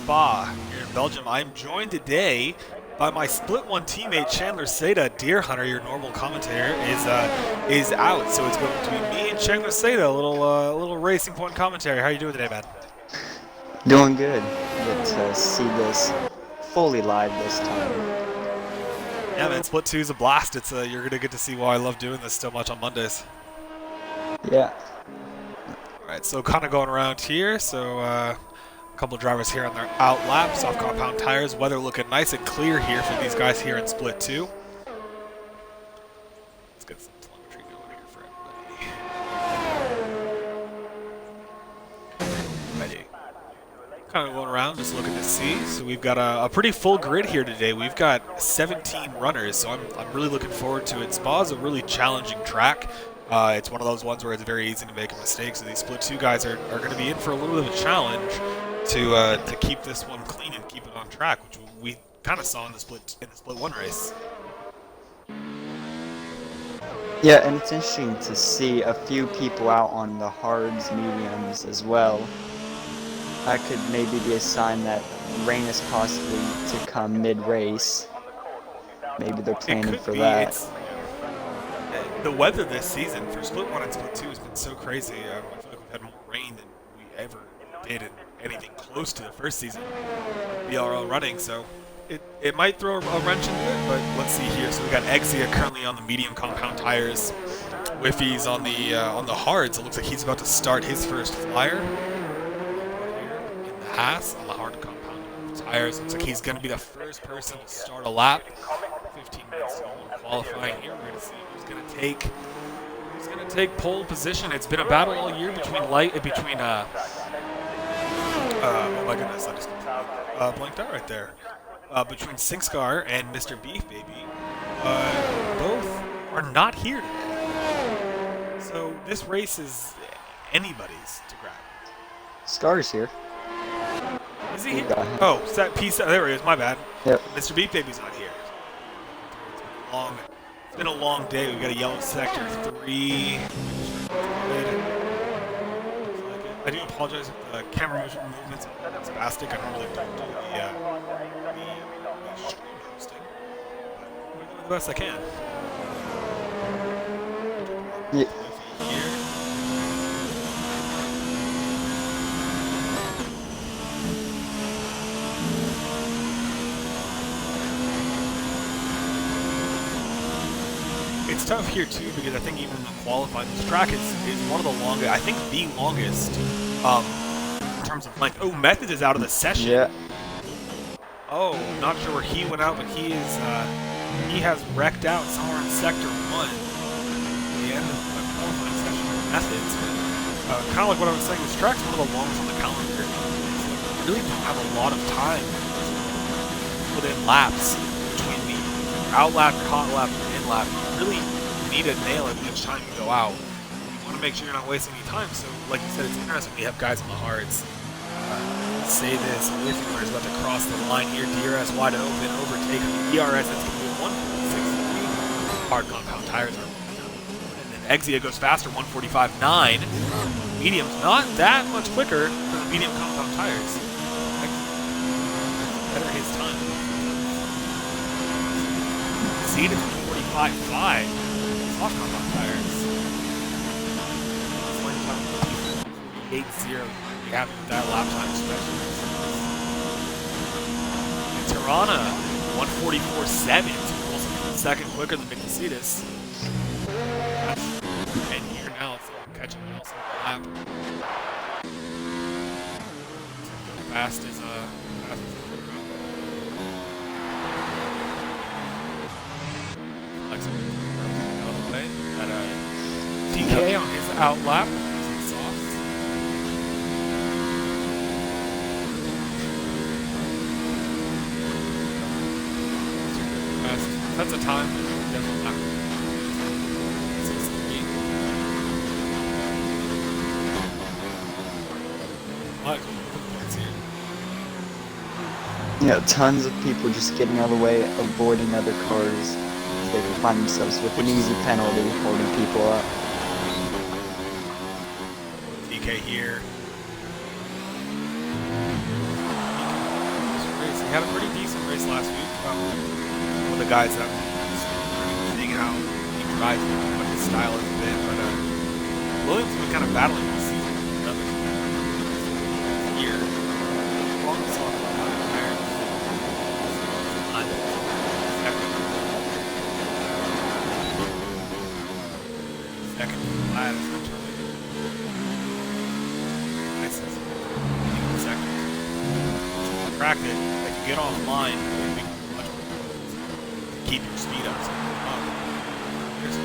Spa here in Belgium. I'm joined today by my Split 1 teammate Chandler Seda. Deer Hunter, your normal commentator, is out, so it's going to be me and Chandler Seda, a little Racing Point commentary. How are you doing today, man? Doing good. Get to see this fully live this time. Yeah, man, Split 2 is a blast. You're going to get to see why I love doing this so much on Mondays. Yeah. All right, so kind of going around here. So a couple of drivers here on their out lap, soft compound tires. Weather looking nice and clear here for these guys here in Split 2. Let's get some telemetry going here for everybody. Ready. Kind of going around, just looking to see. So we've got a pretty full grid here today. We've got 17 runners, so I'm really looking forward to it. Spa is a really challenging track. It's one of those ones where it's very easy to make a mistake. So these Split 2 guys are going to be in for a little bit of a challenge to keep this one clean and keep it on track, which we kind of saw in the Split 1 race. Yeah, and it's interesting to see a few people out on the hards, mediums as well. That could maybe be a sign that rain is possibly to come mid-race. Maybe they're planning for that. The weather this season for Split 1 and Split 2 has been so crazy. I feel like we've had more rain than we ever did in anything close to the first season BRL running, so it might throw a wrench into it, but let's see here. So we got Exia currently on the medium compound tires. Whiffy's on the hards. It looks like he's about to start his first flyer. Here in the Haas on the hard compound tires. Looks like he's going to be the first person to start a lap. 15 minutes to qualifying here. We're going to see who's going to take pole position. It's been a battle all year between oh my goodness, I just blanked out right there. Between Sinkscar and Mr. Beef Baby. Both are not here today. So this race is anybody's to grab. Scar's here. Is he here? Oh, there he is, my bad. Yep. Mr. Beef Baby's not here. It's been a long day. We've got a yellow sector 3. I do apologize if the camera movements are spastic. I normally don't do the stream hosting, but I'm doing the best I can. Yeah. It's tough here too because I think even in the qualifying, this track is one of the longest. I think the longest in terms of length. Oh, Methods is out of the session. Yeah. Oh, not sure where he went out, but he has wrecked out somewhere in Sector 1. The end of the qualifying session for Methods. Kind of like what I was saying, this track's one of the longest on the calendar. We really don't have a lot of time to put in laps between the out lap, hot lap, and in lap. You really need to nail it each time you go out. You want to make sure you're not wasting any time. So, like you said, it's interesting we have guys on the hards. Say this, Whiffy is about to cross the line here. DRS wide open, overtake. DRS, that's going to be 146.3. Hard compound tires are. And then Exia goes faster, 145.9. Medium's not that much quicker for the medium compound tires. Better his time. Seed is 145.5. Soft compound tires. 48.0. We have that lap time especially. And Tirana, 144.7. Second quicker than Mercedes. And here now, so catching Nelson on the lap. Fast as TK on his out lap. That's a time. Definitely not. 6:3. Points here. You know, tons of people just getting out of the way, avoiding other cars. They can find themselves with an easy penalty holding people up. DK here. had a pretty decent race last week. One of the guys that was seeing how he rides, what his style has been, but Williams has been kind of battling this season with another year. Longest on the tires. Second flat, essentially. Nice. Second. Crack it. Like you get offline, it makes it much more to keep your speed up. So, here's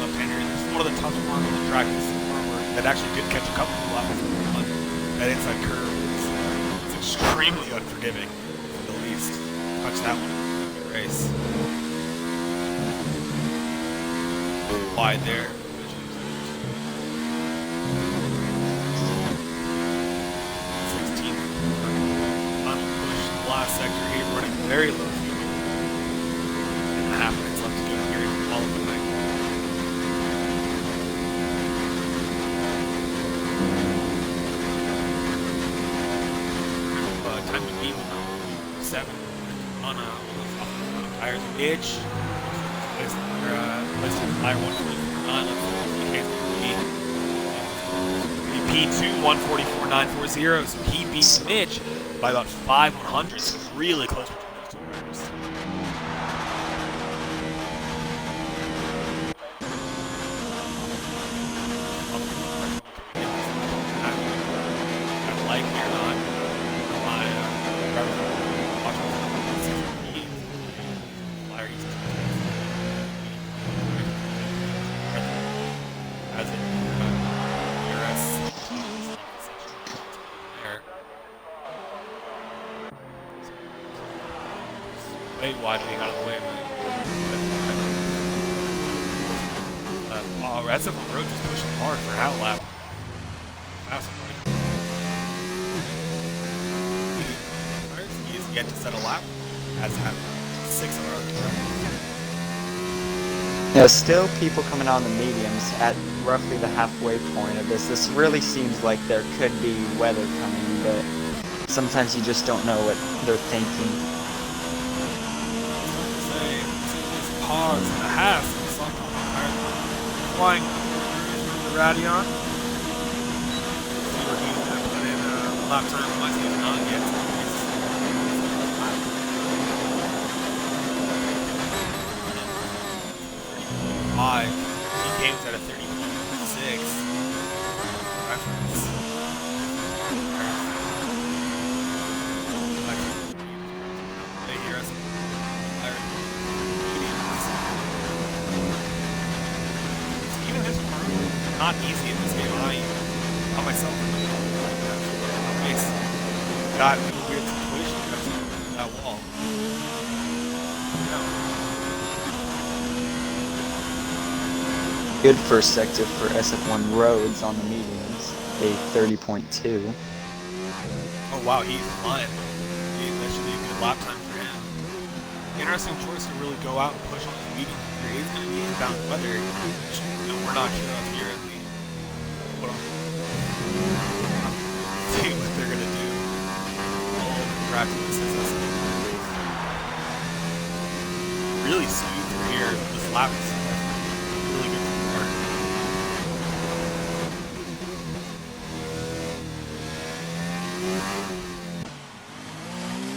left-hander. This is one of the toughest ones on the track. This is one that actually did catch a couple of laps. That inside curve is extremely unforgiving, at the least. Touch that one in the race. Wide there. 16th. Final push in the last sector here, running very low fuel. 1.5 minutes left to do it here in qualifying. Time to beat 7 on tires edge. Let's tire 144.9. P2 144.940. So he beats Mitch by about 5/100. So really close between those two riders. I like here not. Way widening out of the way. SF1 Road just pushing hard for out lap. He is yet to set a lap, as have 6 of our other drivers. Yeah, still people coming on the mediums at roughly the halfway point of this. This really seems like there could be weather coming, but sometimes you just don't know what they're thinking. Pause and a half. Flying the Radion. See where he's going to put in a lap time. Reminds me of not yet. 5. He games at a 30.6. Reference. They hear us. Even this one, not easy in this game. I myself it's got a weird situation because of that wall. Good first sector for SF1 Roads on the mediums, a 30.2. Oh wow, he's flying. That should be a good lap time for him. Interesting choice to really go out and push on the medium. There is going to be inbound weather, which we're not sure of here at the. See what they're going to do. All the practice is really smooth through here. This lap is really good for the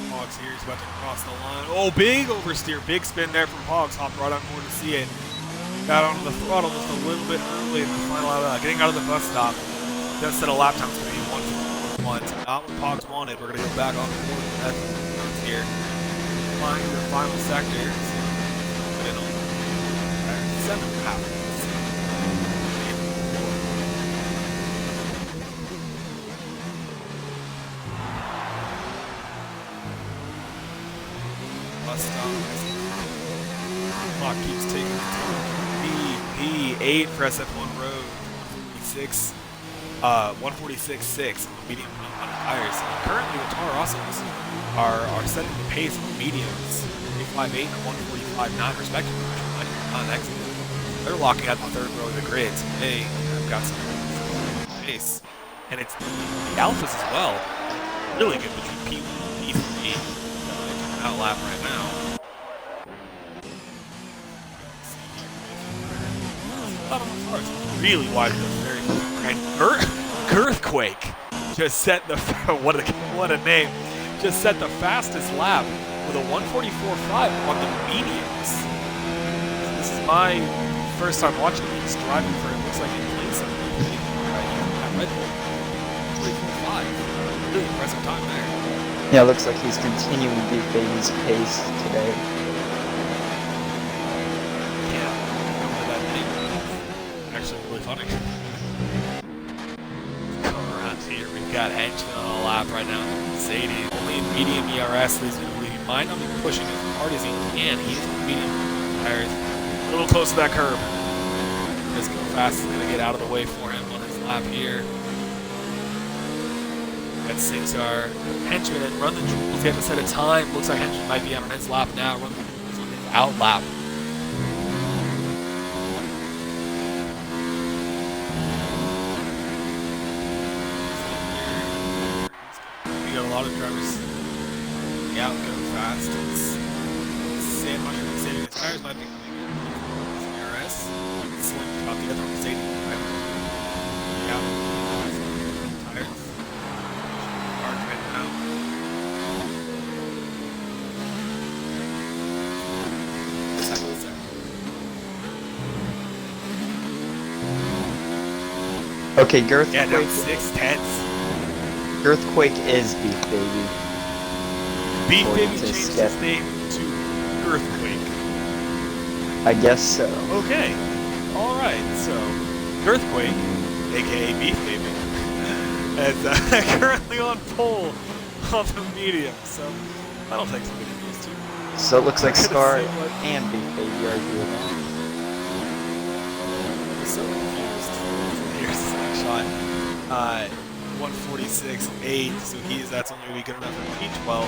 Pogs here, he's about to cross the line. Oh, big oversteer, big spin there from Pogs. Hopped right on board to see it. Got onto the throttle just a little bit early in the final getting out of the bus stop. Does set a lap time to be 1:41. Not what Pogs wanted. We're going to go back on the board with that here. Flying the final sector. Put in on 7.5. Clock keeps taking its P8 for SF1 Road, 146.6 on the medium on the tires. Currently, the Toro Rossos are setting the pace on the mediums, 358 and 145. 145.9 respectively, which is not excellent. They're locking out the third row of the grid, so they have got some pace. And it's the Alphas as well. Really good between P1 and P3. An out lap right now. Really wide, very and Earthquake just set the what a name, just set the fastest lap with a 1:44.5 on the mediums. This is my first time watching him. He's driving for, it looks like he played something at Red Bull. 44.5, really impressive time there. Yeah, it looks like he's continuing Beef Baby's pace today. Really funny. Come around here, we've got Henchman on a lap right now. Sadie, only in medium ERS, leads me to believe he might not be pushing as hard as he can. He's in medium tires, a little close to that curb. Just go fast, is going to get out of the way for him on his lap here. Got 6R. Henchman and Run the Jewels, he had to set a time. Looks like Henchman might be on his lap now. Run the Jewels on his out lap. A lot of drivers out go fast. Sam Mushroom saving his tires might be coming in. RS. Slim about the other one. Sadie. Out. Tires. Hard right now. Second. Okay, Girthquake. Yeah, down 6/10. Earthquake is Beef Baby. Beef Baby changed his name to Earthquake. I guess so. Okay. Alright, so Earthquake, aka Beef Baby, is currently on pole on the medium, so that'll take some good news too. So it looks like Scar and Beef Baby are here now. I'm so confused. Here's the snapshot. 146.8, so that's only going to be good enough for P12.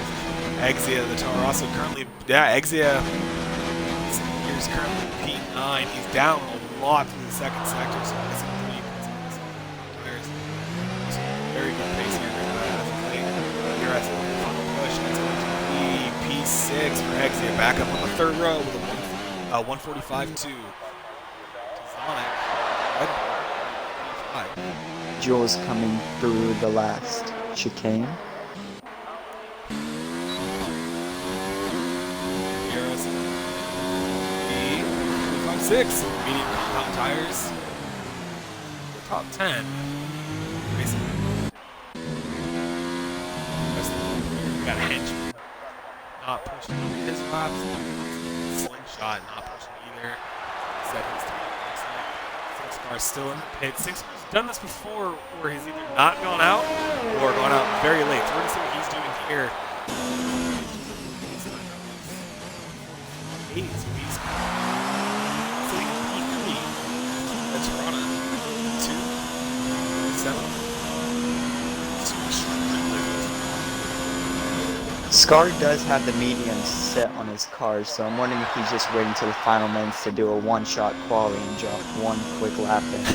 Exia, the Tarasso currently, Exia is currently P9. He's down a lot through the second sector, so missing 3 tires. Very good pace here. Here at the final push, it's going to be P6 for Exia, back up on the third row with a 145.2. Sonic, Red Bull, P5. Jules coming through the last chicane. Here's the 5.6 medium top tires. Top 10. Basically. We got a Henchman. Not pushing his laps. Slingshot not pushing either. Seconds to go. Six-Car still in the pit. Six-Car's done this before where he's either not gone out or gone out very late. So we're going to see what he's doing here. He's sitting in P3. That's Toronto. 2, 7. Scar does have the medium set on his car, so I'm wondering if he's just waiting till the final minutes to do a one-shot quali and drop one quick lap in.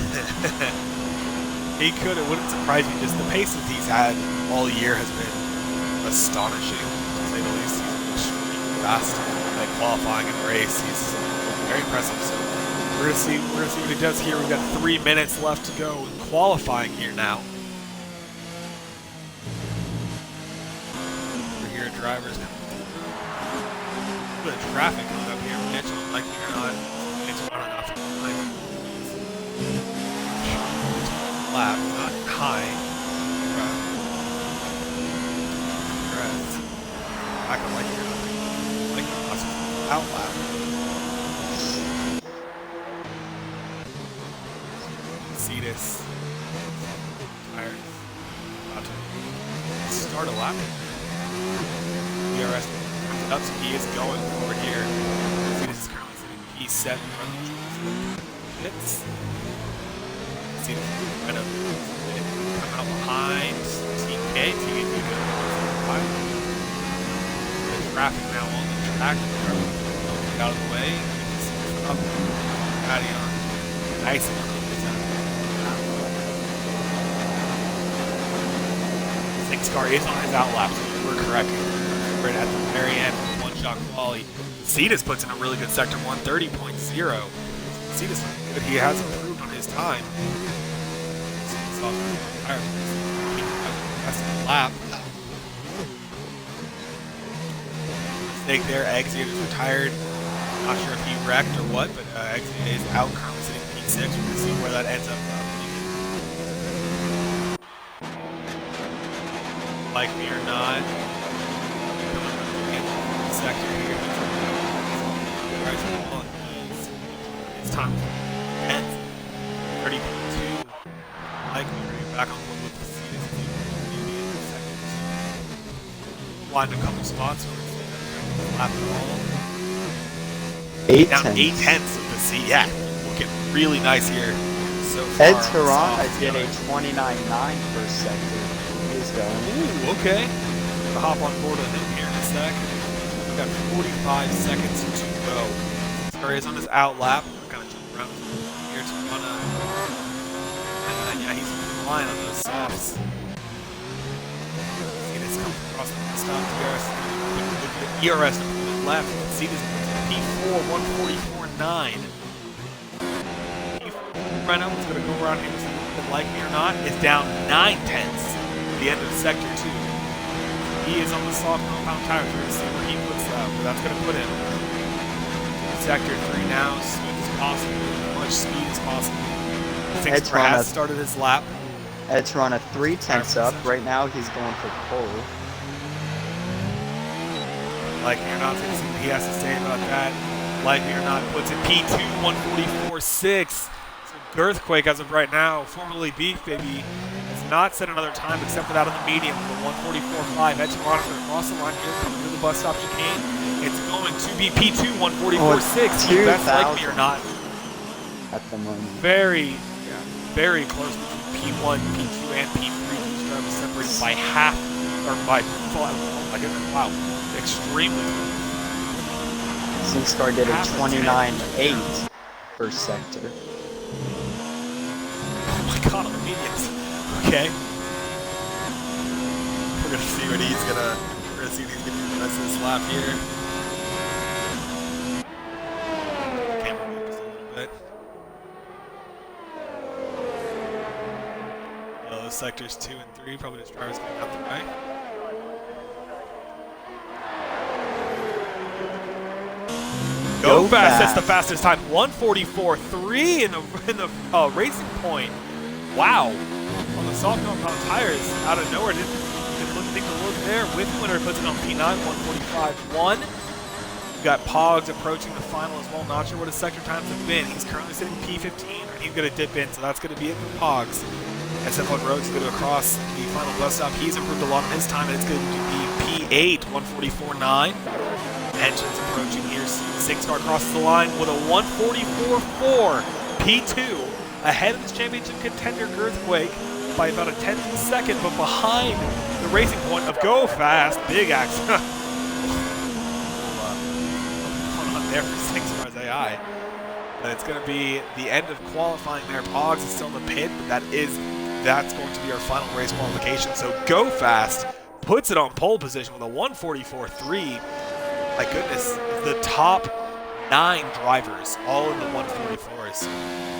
He could. It wouldn't surprise me. Just the paces he's had all year has been astonishing, to say the least. He's extremely fast at qualifying and race. He's very impressive. So we're gonna see what he does here. We've got 3 minutes left to go in qualifying here now. Drivers coming through. A bit of traffic coming up here. Mitch, like it or not, it's not enough. Lap, not high. I can like it. Like it. Out lap. See this. Tires. About to start a lap. DRS up, so he is going over here. This is currently sitting P7 from the pits. See this kind of come out behind TK. TK behind. The traffic now on the track. get out of the way. Up, Patty on. Nice one. Six car is on his outlap, so we're correct. Right at the very end, one-shot quality. Cetus puts in a really good sector 130.0. Cetus, but he has improved on his time. That's the lap. Mistake there. Exia is retired. Not sure if he wrecked or what, but Exia is out currently sitting P6. We're going to see where that ends up. Like me or not. Sector here. His time 10th. 30.2. Like me back on board with the Cetus. Lined a couple spots. Lap it all. 8 Down tenths. 8/10 of the seat. Yeah, looking really nice here so far. Ed Tirana did a 29.9 first sector. He's going. Ooh, okay. I'll hop on board with him here in a sec. We've got 45 seconds to go. Sorry, is on his out lap. We're kind of jumping around here to run a. And yeah, he's relying on those softs. See this comes across the stop. ERS to the left. See this P4 144.9. P4 right now is going to go around here. Like me or not, is down 9/10 at the end of sector 2. He is on the soft compound tire. We're going to see where he puts that. Where that's going to put him. Sector 3 now, smooth as possible, as much speed as possible. Six has started his lap. Ed Tirana 3/10 up. Right now he's going for pole. Like me or not, see what he has to say about that. Like me or not, puts it P2 144.6. Girthquake, as of right now, formerly Beef Baby, has not set another time except for that on the medium with a 144.5. Edge monitor across the line here, coming to the bus stop chicane. It's going to be P2 144.6. That's like me or not. At the moment. Very close between P1, P2, and P3. These drivers separated by half, or by, oh my goodness, wow, extremely. SingStar did a 29.8 first sector. Oh my god, on the mediums. Okay. We're gonna see what he's gonna. We're gonna see if he's gonna do the rest of this lap here. Camera move just a little bit. Those sectors 2 and 3, probably just drivers going out the way. Go fast. That's the fastest time. 144.3 in the Racing Point. Wow. On the soft compound tires, out of nowhere, didn't think to look there. With winner puts it on P9, 145.1. We've got Pogs approaching the final as well. Not sure what his sector times have been. He's currently sitting P15, and he's going to dip in, so that's going to be it for Pogs. SF1 Rhodes is going to cross the final bus stop. He's improved a lot on his time, and it's going to be P8, 144.9. Engines approaching here. SingStar crosses the line with a 144.4. P2 ahead of his championship contender Girthquake by about a tenth of a second, but behind the Racing Point of Go Fast. Big accident. Going on there for SingStar's AI. But it's going to be the end of qualifying there. Pogs is still in the pit, but that's going to be our final race qualification. So Go Fast puts it on pole position with a 144.3. My goodness, the top 9 drivers, all in the 144s.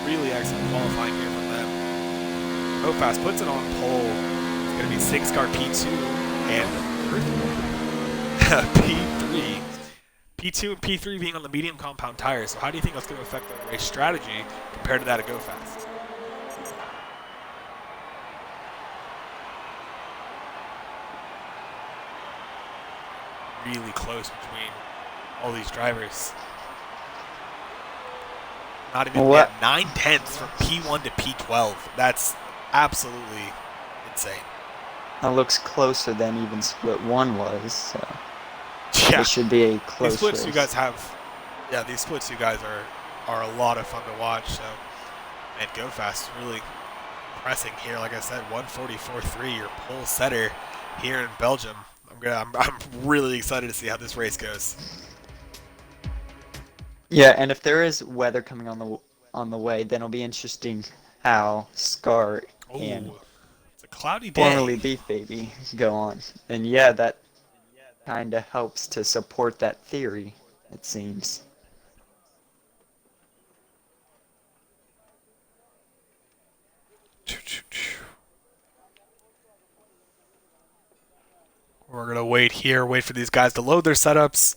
Really excellent qualifying here from them. Go Fast puts it on pole. It's going to be SingStar P2 and P3. P2 and P3 being on the medium compound tires. So how do you think that's going to affect the race strategy compared to that of Go Fast? Really close between all these drivers. Not even 9/10 from P1 to P12. That's absolutely insane. That looks closer than even Split 1 was, so yeah. It should be a close These splits race. you guys have, yeah, these splits you guys are a lot of fun to watch. So, man, Go Fast really pressing here. Like I said, 144.3, your pole setter here in Belgium. I'm really excited to see how this race goes. Yeah, and if there is weather coming on the way, then it'll be interesting how Scar and Oh, it's a cloudy formerly day. Beef Baby go on. And yeah, that kind of helps to support that theory, it seems. We're going to wait here, wait for these guys to load their setups,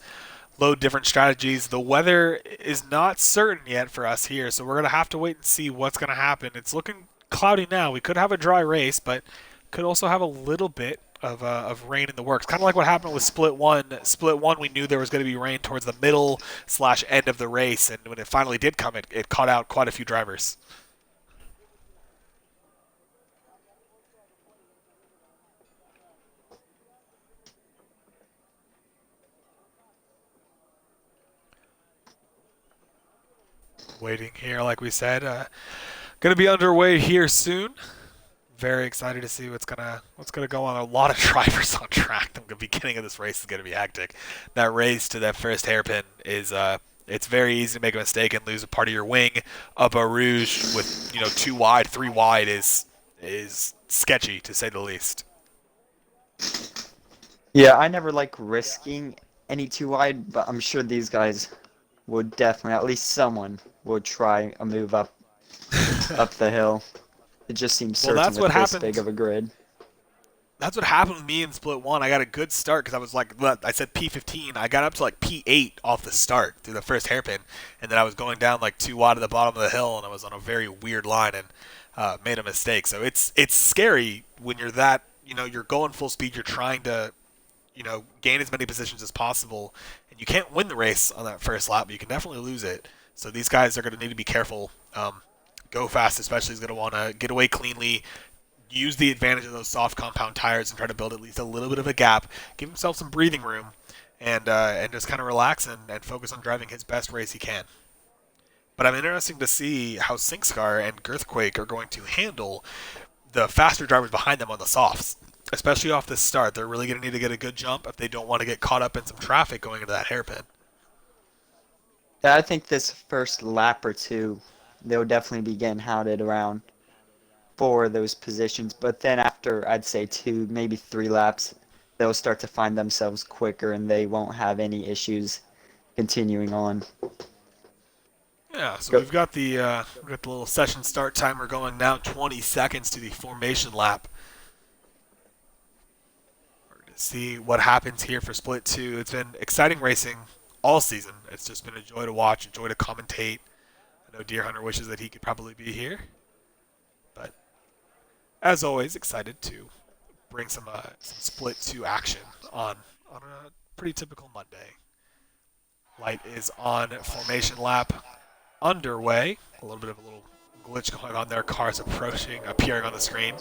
load different strategies. The weather is not certain yet for us here, so we're going to have to wait and see what's going to happen. It's looking cloudy now. We could have a dry race, but could also have a little bit of rain in the works. Kind of like what happened with Split 1. Split 1, we knew there was going to be rain towards the middle/end of the race, and when it finally did come, it caught out quite a few drivers. Waiting here, like we said. Going to be underway here soon. Very excited to see what's gonna go on. A lot of drivers on track. The beginning of this race is gonna be hectic. That race to that first hairpin is it's very easy to make a mistake and lose a part of your wing. Up a rouge with 2 wide, 3 wide is sketchy to say the least. Yeah, I never like risking any too wide, but I'm sure these guys would definitely, at least someone would try a move up the hill. It just seems Well, certain that's with what this happened. big of a grid. That's what happened with me in Split 1. I got a good start because I was like, I said P15. I got up to like P8 off the start through the first hairpin, and then I was going down like 2 wide at the bottom of the hill, and I was on a very weird line and made a mistake. So it's scary when you're that, you're going full speed, you're trying to, gain as many positions as possible, and you can't win the race on that first lap, but you can definitely lose it. So these guys are going to need to be careful. Go fast, especially, is going to want to get away cleanly, use the advantage of those soft compound tires and try to build at least a little bit of a gap, give himself some breathing room, and just kind of relax and focus on driving his best race he can. But I'm interested to see how Sinkscar and Girthquake are going to handle the faster drivers behind them on the softs, especially off this start. They're really going to need to get a good jump if they don't want to get caught up in some traffic going into that hairpin. Yeah, I think this first lap or two, they'll definitely be getting hounded around for those positions. But then after, I'd say 2, maybe 3 laps, they'll start to find themselves quicker and they won't have any issues continuing on. Yeah, so we've got the little session start timer going now, 20 seconds to the formation lap. We're going to see what happens here for Split 2. It's been exciting racing all season. It's just been a joy to watch, a joy to commentate. I know Deer Hunter wishes that he could probably be here. But as always, excited to bring some Split 2 action on a pretty typical Monday. Light is on, formation lap underway. A little glitch going on there. Cars appearing on the screen.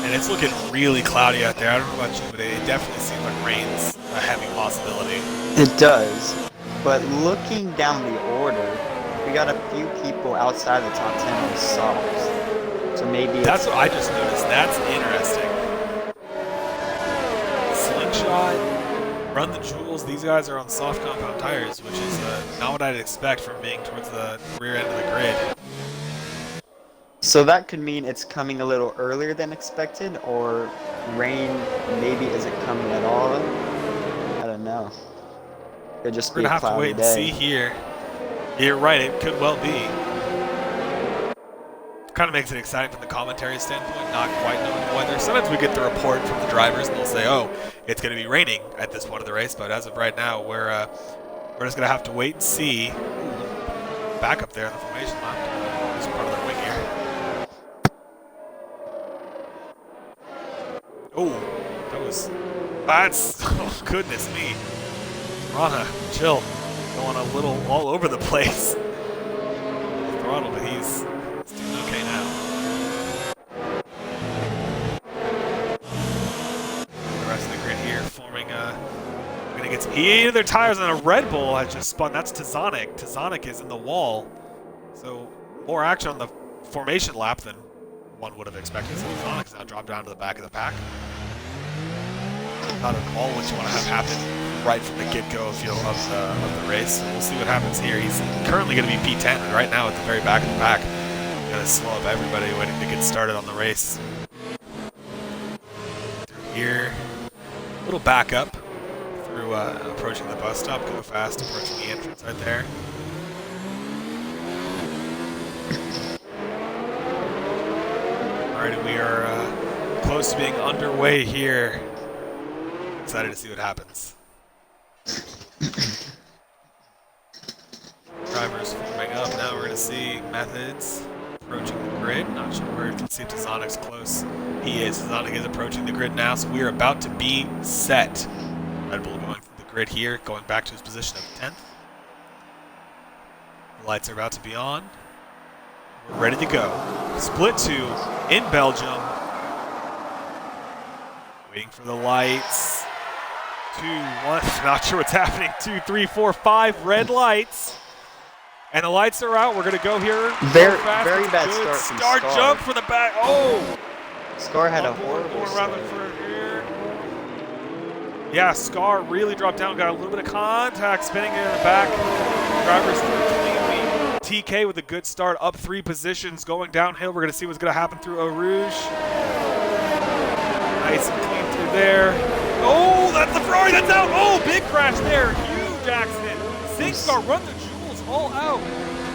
And it's looking really cloudy out there. I don't know about you, but it definitely seems like rain's a heavy possibility. It does. But looking down the order, we got a few people outside the top 10 on softs. So maybe that's what I just noticed. That's interesting. Slingshot, Run the Jewels, these guys are on soft compound tires, which is not what I'd expect from being towards the rear end of the grid. So that could mean it's coming a little earlier than expected, or rain maybe isn't coming at all. I don't know. Could just be a cloudy day. We're going to have to wait and see here. You're right, it could well be. Kind of makes it exciting from the commentary standpoint, not quite knowing the weather. Sometimes we get the report from the drivers and they'll say, oh, it's going to be raining at this point of the race, but as of right now, we're just going to have to wait and see. Back up there in the formation lap. This is part of their wing here. Oh, goodness me. Rana, chill. Going a little all over the place. Throttle, but he's doing okay now. The rest of the grid here forming, we're going to get some He ate their tires, and a Red Bull has just spun. That's Tazonic. Tazonic is in the wall. So more action on the formation lap than one would have expected. So Tazonic has now dropped down to the back of the pack. Not at all what you want to have happen right from the get-go of the race. So we'll see what happens here. He's currently going to be P10 right now at the very back of the pack. Going to slow up everybody waiting to get started on the race. Through here, a little back up through approaching the bus stop. Go fast, approaching the entrance right there. Alrighty, we are close to being underway here. Excited to see what happens. Drivers forming up. Now we're going to see Methods approaching the grid. Not sure where you can see Tazonic's close. He is. Tazonic is approaching the grid now, so we are about to be set. Red Bull going through the grid here, going back to his position of 10th. The lights are about to be on. We're ready to go. Split 2 in Belgium. Waiting for the lights. 2, 1, not sure what's happening. 2, 3, 4, 5 red lights. And the lights are out. We're going to go here. Very Very bad start from Scar Scar. jump for the back. Oh! Scar had a Going horrible around the start. front here. Yeah, Scar really dropped down. Got a little bit of contact. Spinning in the back. Drivers through cleanly. TK with a good start. Up 3 positions. Going downhill. We're going to see what's going to happen through Eau Rouge. Nice and clean through there. Oh, that's the Ferrari, that's out. Oh, big crash there. Huge accident. SingStar run the jewels all out.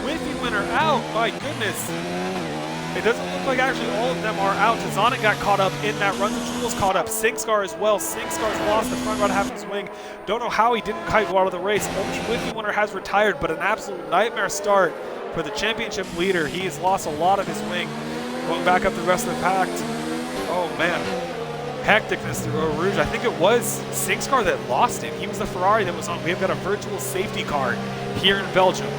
Whiffy winner out. My goodness. It doesn't look like actually all of them are out. Tazonic got caught up in that run. The jewels caught up. SingStar as well. SingStar's lost the front run half his wing. Don't know how he didn't quite go out of the race. Only Whiffy winner has retired, but an absolute nightmare start for the championship leader. He has lost a lot of his wing. Going back up the rest of the pack. Oh, man. Hecticness through Eau Rouge. I think it was SingStar that lost it. He was the Ferrari that was on. We've got a virtual safety car here in Belgium.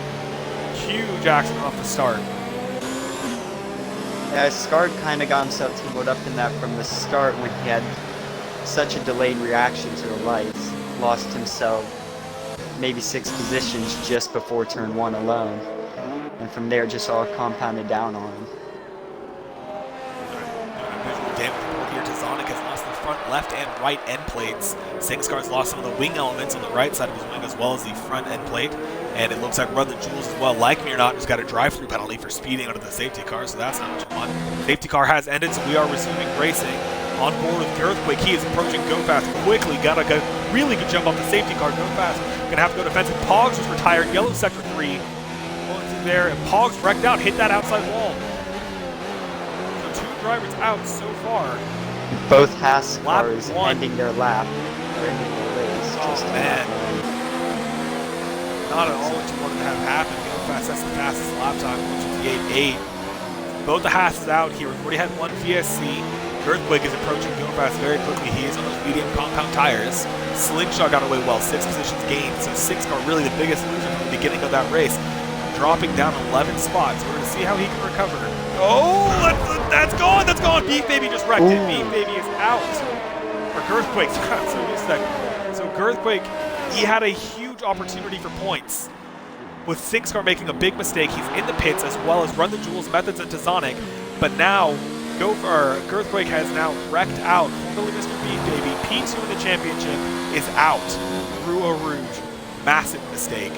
Huge accident off the start. Yeah, Scar kind of got himself tangled up in that from the start when he had such a delayed reaction to the lights. Lost himself maybe 6 positions just before turn 1 alone. And from there, just all compounded down on him. Visual damage report here. Tazonic has lost the front left and right end plates. SingStar's lost some of the wing elements on the right side of his wing as well as the front end plate. And it looks like Run the Jewels as well. Like me or not, just got a drive-through penalty for speeding under the safety car, so that's not what you want. Safety car has ended, so we are resuming racing. On board with Earthquake, he is approaching Go Fast quickly. Got a really good jump off the safety car. Go Fast gonna have to go defensive. Pogs was retired. Yellow sector 3. Going through there, and Pogs wrecked out, hit that outside wall. So 2 drivers out so far. Both Haas Lap cars 1. ending their lap. Or ending their race. Oh, just man. Not at all what you wanted to have happen. Go Fast, that's the fastest lap time, 1:58.8. Both the Haas out here. We've already had 1 VSC. Earthquake is approaching Go Fast very quickly. He is on those medium compound tires. Slingshot got away well, 6 positions gained. So SingStar really the biggest loser from the beginning of that race. Dropping down 11 spots. We're going to see how he can recover. Oh, that's gone. That's gone. Beef Baby just wrecked it. Beef Baby is out. Or Girthquake's out. So Girthquake, he had a huge opportunity for points. With SingStar making a big mistake, he's in the pits as well as Run the Jewels, Methods, and Tazonic. But now, Girthquake has now wrecked out. Formerly Mr. Beef Baby, P2 in the championship, is out through Eau Rouge. Massive mistake.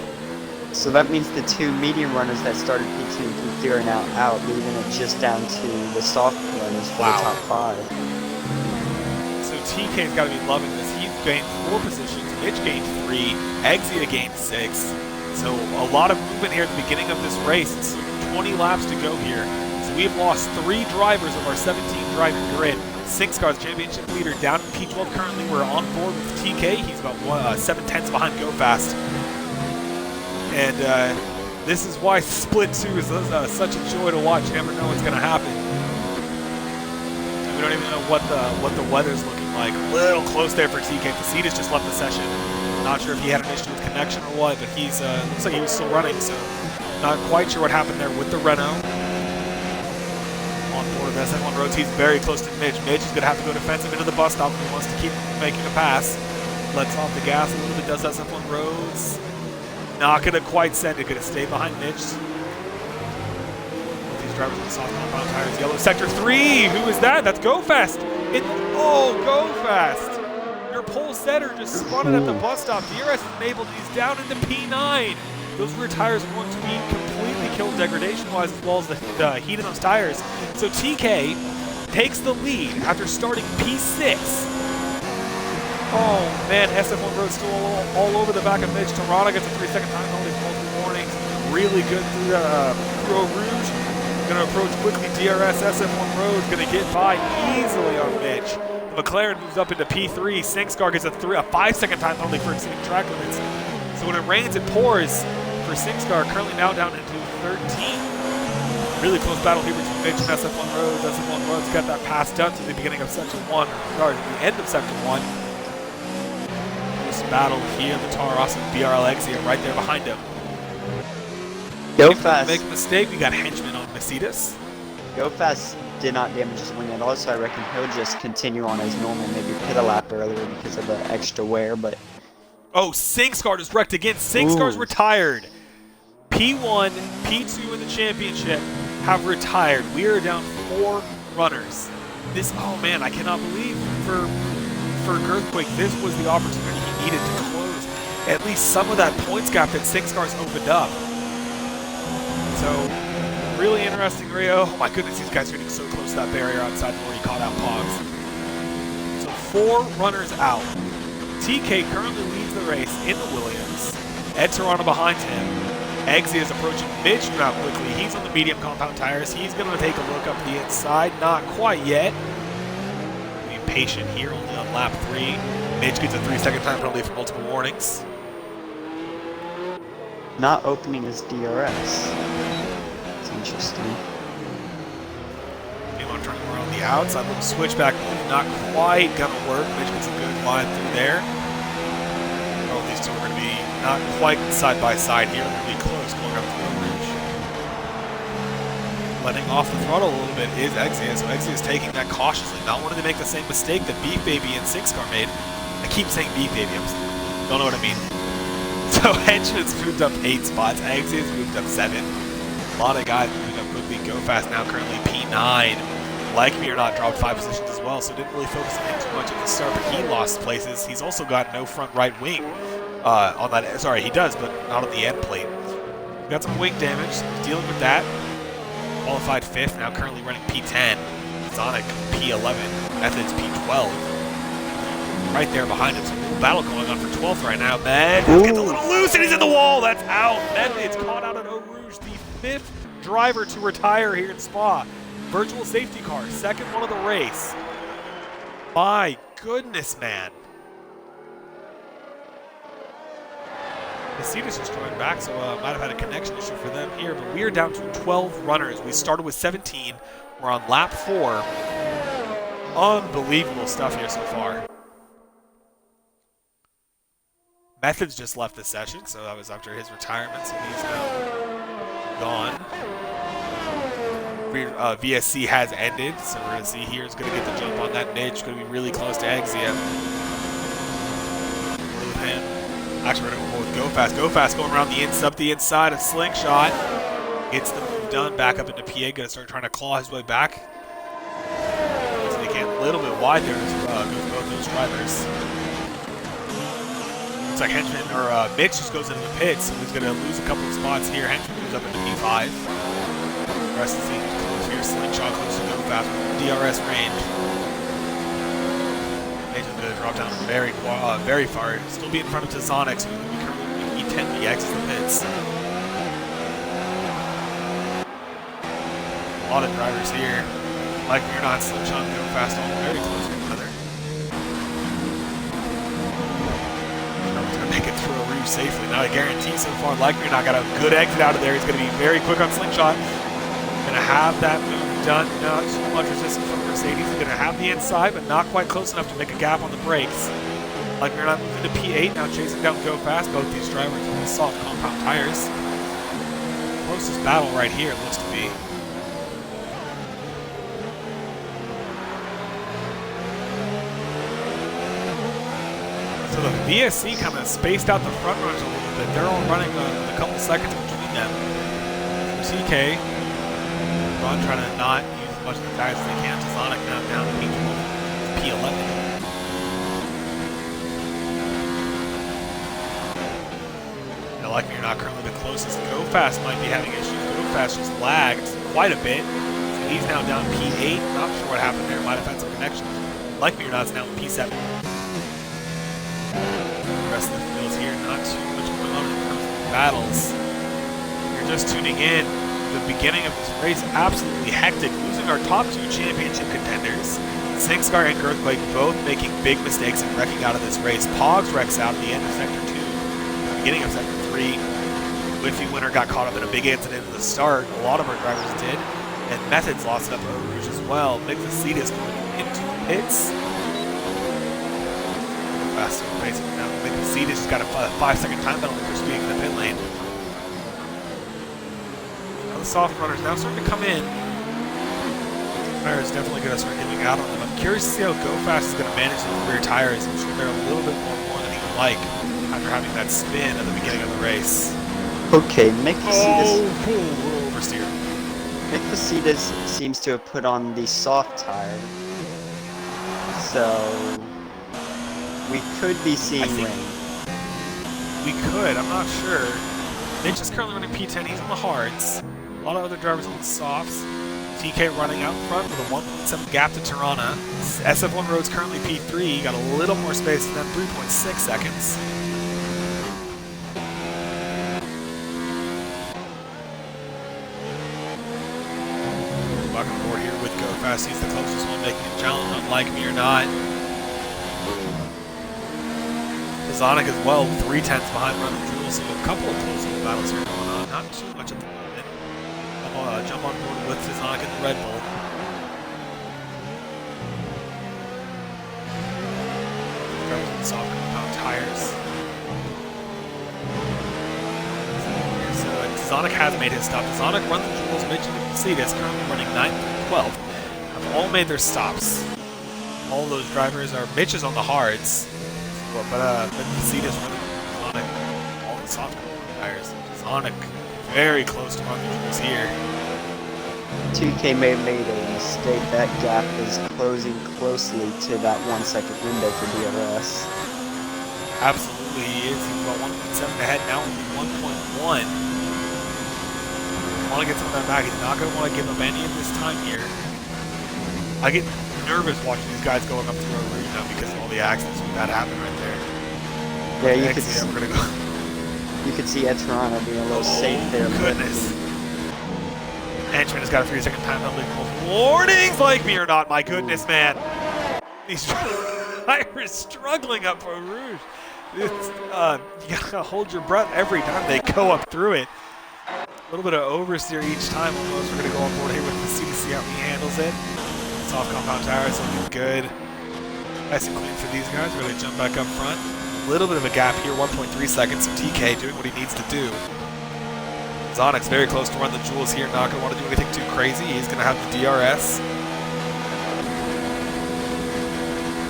So that means the 2 medium runners that started P2 and P3 are now out, leaving it just down to the soft runners for the top 5. So TK's got to be loving this. He's gained 4 positions. Mitch gained 3. Exia gained 6. So a lot of movement here at the beginning of this race. It's 20 laps to go here. So we've lost 3 drivers of our 17 driving grid. SingStar's championship leader down in P12 currently. We're on board with TK. He's about 7/10 behind Go Fast. And this is why Split 2 is such a joy to watch. You never know what's going to happen. And we don't even know what the weather's looking like. A little close there for TK. Facetas just left the session. Not sure if he had an issue with connection or what, but he's looks like he was still running, so not quite sure what happened there with the Renault. On board with SN1 roads, he's very close to Mitch. Mitch is going to have to go defensive into the bus stop if he wants to keep making a pass. lets off the gas a little bit, does SF1 Rose. Not going to quite send it, going to stay behind Mitch. These drivers with soft compound tires. Yellow sector 3, who is that? That's Go Fast. Oh, Go Fast. Your pole setter just spun it at the bus stop. DRS is enabled, and he's down into P9. Those rear tires are going to be completely killed degradation-wise, as well as the heat in those tires. So TK takes the lead after starting P6. Oh man, SF1 Road still all over the back of Mitch. Toronto gets a 3-second time penalty for multiple warnings. Really good through Eau Rouge. Going to approach quickly. DRS, SF1 Road going to get by easily on Mitch. The McLaren moves up into P3. Sinkscar gets a 5-second time penalty for exceeding track limits. So when it rains, it pours for Sinkscar, currently now down into 13. Really close battle here between Mitch and SF1 Roads. SF1 Roads got that pass done to the beginning of Sector 1, or the end of Sector 1. Close battle here, the Toro Rosso BRL Exia right there behind him. Go Fast. Make a mistake, we got henchman on Mercedes. Go Fast did not damage his wing at all, so I reckon he'll just continue on as normal, maybe pit a lap earlier because of the extra wear, but... Oh, Sinkscar just wrecked again. Sinkscar's retired. P1, P2 in the championship have retired. We are down 4 runners. This, oh man, I cannot believe for Girthquake, this was the opportunity he needed to close at least some of that points gap that Sinkscar's opened up. So, really interesting, Rio. Oh my goodness, these guys are getting so close to that barrier outside before he caught out Pogs. So 4 runners out. TK currently leads the race in the Williams. Ed Toronto behind him. Eggsy is approaching Mitch now quickly. He's on the medium compound tires. He's going to take a look up the inside. Not quite yet. Being patient here, only on lap 3. Mitch gets a 3-second time penalty for multiple warnings. Not opening his DRS. It's interesting. P1 turning around the outside. Little switchback move. Not quite going to work. Mitch gets a good line through there. Oh, these two are going to be not quite side by side here. They're going to be close going up the ridge. Letting off the throttle a little bit is Exia, so Exia is taking that cautiously, not wanting to make the same mistake that Beef Baby and Sinkscar made. I keep saying Beef Baby, I don't know what I mean. So Henchman's moved up 8 spots, Exia's moved up 7. A lot of guys moving up quickly. Go Fast now currently P9. Like me or not, dropped 5 positions as well, so didn't really focus on him too much at the start, but he lost places. He's also got no front right wing on that. Sorry, he does, but not on the end plate. Got some wing damage, dealing with that. Qualified 5th, now currently running P10. Sonic P11, Methods P12. Right there behind him, so a little battle going on for 12th right now. Methods gets a little loose and he's in the wall, that's out. Methods caught out at Eau Rouge, the 5th driver to retire here in Spa. Virtual safety car, 2nd one of the race. My goodness, man. Mercedes just joined back, so might have had a connection issue for them here, but we are down to 12 runners. We started with 17. We're on lap 4. Unbelievable stuff here so far. Methods just left the session, so that was after his retirement, so he's now gone. VSC has ended, so we're going to see here is going to get the jump on that Mitch. Going to be really close to Exia. With him. Actually, we're going to go with Go Fast. Go Fast going around the inside of Slingshot. Gets the move done. Back up into PA. Going to start trying to claw his way back. So they get a little bit wide there with both those drivers. Looks like Henchman or Mitch just goes into the pits, so he's going to lose a couple of spots here. Henchman moves up into P5. The rest of the team is close here. Slingshot close to Go Fast with DRS range. Mitch is going to drop down very far. Still be in front of Tazonic, so he's going to be currently E10 when he exits the pits. A lot of drivers here. Like we're not Slingshot and Go Fast all very close to each other. Make it through Eau Rouge safely. Now I guarantee so far, like we're not got a good exit out of there. He's going to be very quick on Slingshot. Going to have that move done. Not too much resistance from Mercedes. He's going to have the inside, but not quite close enough to make a gap on the brakes. Like we're not moving to P8 now, chasing down Go Fast. Both these drivers with soft compound tires. Closest battle right here looks to be. So So the VSC kind of spaced out the front runners a little bit. They're all running a couple seconds between them. TK run trying to not use as much of the tires as they can. Sonic now down to P12, P11. Like me or not, currently the closest. Go Fast might be having issues. Go Fast just lagged quite a bit. So he's now down P8. Not sure what happened there. Might have had some connection. Like me or not, it's now P7. The rest of the fields here, not too much going on in terms of battles. You're just tuning in. The beginning of this race, absolutely hectic. Losing our top two championship contenders. Singscar and Girthquake both making big mistakes and wrecking out of this race. Pogs wrecks out at the end of Sector 2. Beginning of Sector 3, Whitby Winter got caught up in a big incident at the start. A lot of our drivers did, and Methods lost it up at Eau Rouge as well. Big Facetas going into the pits. Faster racing now. Big Facetas just got a 5-second time penalty for speeding in the pit lane. Now the soft runners now starting to come in. Tires definitely going to start giving out on them. I'm curious to see how Go Fast is going to manage the rear tires. I'm sure they're a little bit more than he would like after having that spin at the beginning of the race. Okay, Mick Facetas. Oh, oversteer. Mick Facetas seems to have put on the soft tire, so we could be seeing rain. We could, I'm not sure. Mitch is currently running P10, he's on the hards. A lot of other drivers on the softs. TK running out front with a 1.7 gap to Tirana. SF1 Road's currently P3, got a little more space than them, 3.6 seconds. Back on the board here with Go Fast, he's the closest one making a challenge, unlike me or not. Zonic as well, 3/10 behind Run the Jewel, so a couple of close battles here going on, not too much at the moment. I'll jump on board with Zonic and the Red Bull. Soft compound tires. So Zonic has made his stop. Zonic, Run the Jewels, Mitch and Facetas currently running 9th and 12th. Have all made their stops. All those drivers are Mitch is on the hards. But Facetas running Zonic, all the soft tires. Zonic very close to Run the Jewels here. 2K may have made a mistake. That gap is closing closely to that 1 second window for DRS. Absolutely, he is. He's about 1.7 ahead now, only 1.1. Want to get some of that back. He's not going to want to give up any of this time here. I get nervous watching these guys going up through Eau Rouge now because of all the accidents we've had happen right there. Yeah, you could see. We're gonna go. You could see Eterana being a little safe there. Goodness. Henchman has got a 3-second time penalty. Warnings, like me or not, my goodness, man. These drivers struggling up for Rouge. It's, you gotta hold your breath every time they go up through it. A little bit of oversteer each time almost. We're gonna go on board here with the CDC how he handles it. Soft compound tires looking good. Nice and clean for these guys. We're gonna jump back up front. A little bit of a gap here, 1.3 seconds. So TK doing what he needs to do. Zonic's very close to Run the Jewels here, not going to want to do anything too crazy. He's going to have the DRS.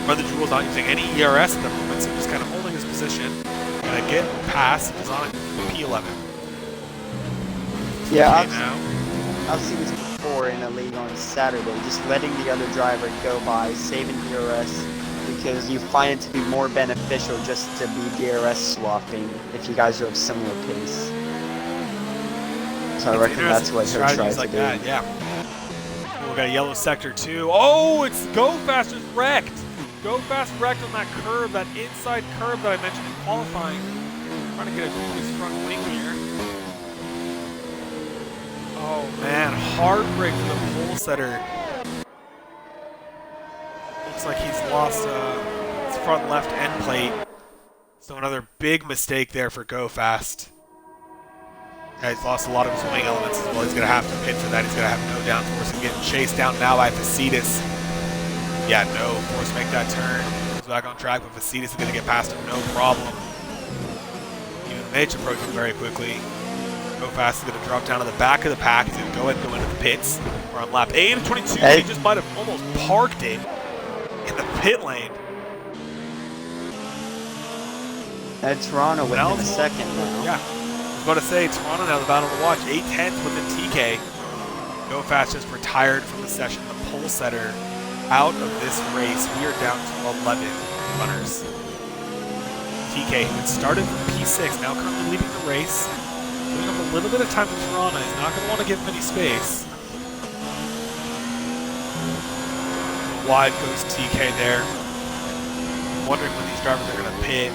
Run the Jewels not using any ERS at the moment, so just kind of holding his position. Going to get past Zonic P11. Yeah, I've seen this before in a league on Saturday, just letting the other driver go by, saving DRS, because you find it to be more beneficial just to be DRS swapping if you guys are of similar pace. So I reckon that's what he'll try to do. That, yeah. We got a yellow sector too. Oh, it's Go Fast just wrecked. Go Fast wrecked on that curve, that inside curve that I mentioned in qualifying. Trying to get a his front wing here. Oh man, heartbreak for the pole setter. Looks like he's lost his front left end plate. So another big mistake there for Go Fast. Yeah, he's lost a lot of his wing elements as well. He's going to have to pit for that. He's going to have no downforce and getting chased down now by Facetas. Yeah, no force make that turn. Goes back on track, but Facetas is going to get past him, no problem. Even Mitch approaching very quickly. Go Fast is going to drop down to the back of the pack. He's going to go ahead and go into the pits. We're on lap 8 of 22. He just might have almost parked it in the pit lane. Toronto within Now a second now. Yeah. I was about to say, Toronto now the battle to watch. 8/10 within TK. Go Fast just retired from the session. The pole setter out of this race. We are down to 11 runners. TK, who had started from P6, now currently leading the race. Giving up a little bit of time to Toronto. He's not going to want to give him any space. Wide goes TK there. I'm wondering when these drivers are going to pit.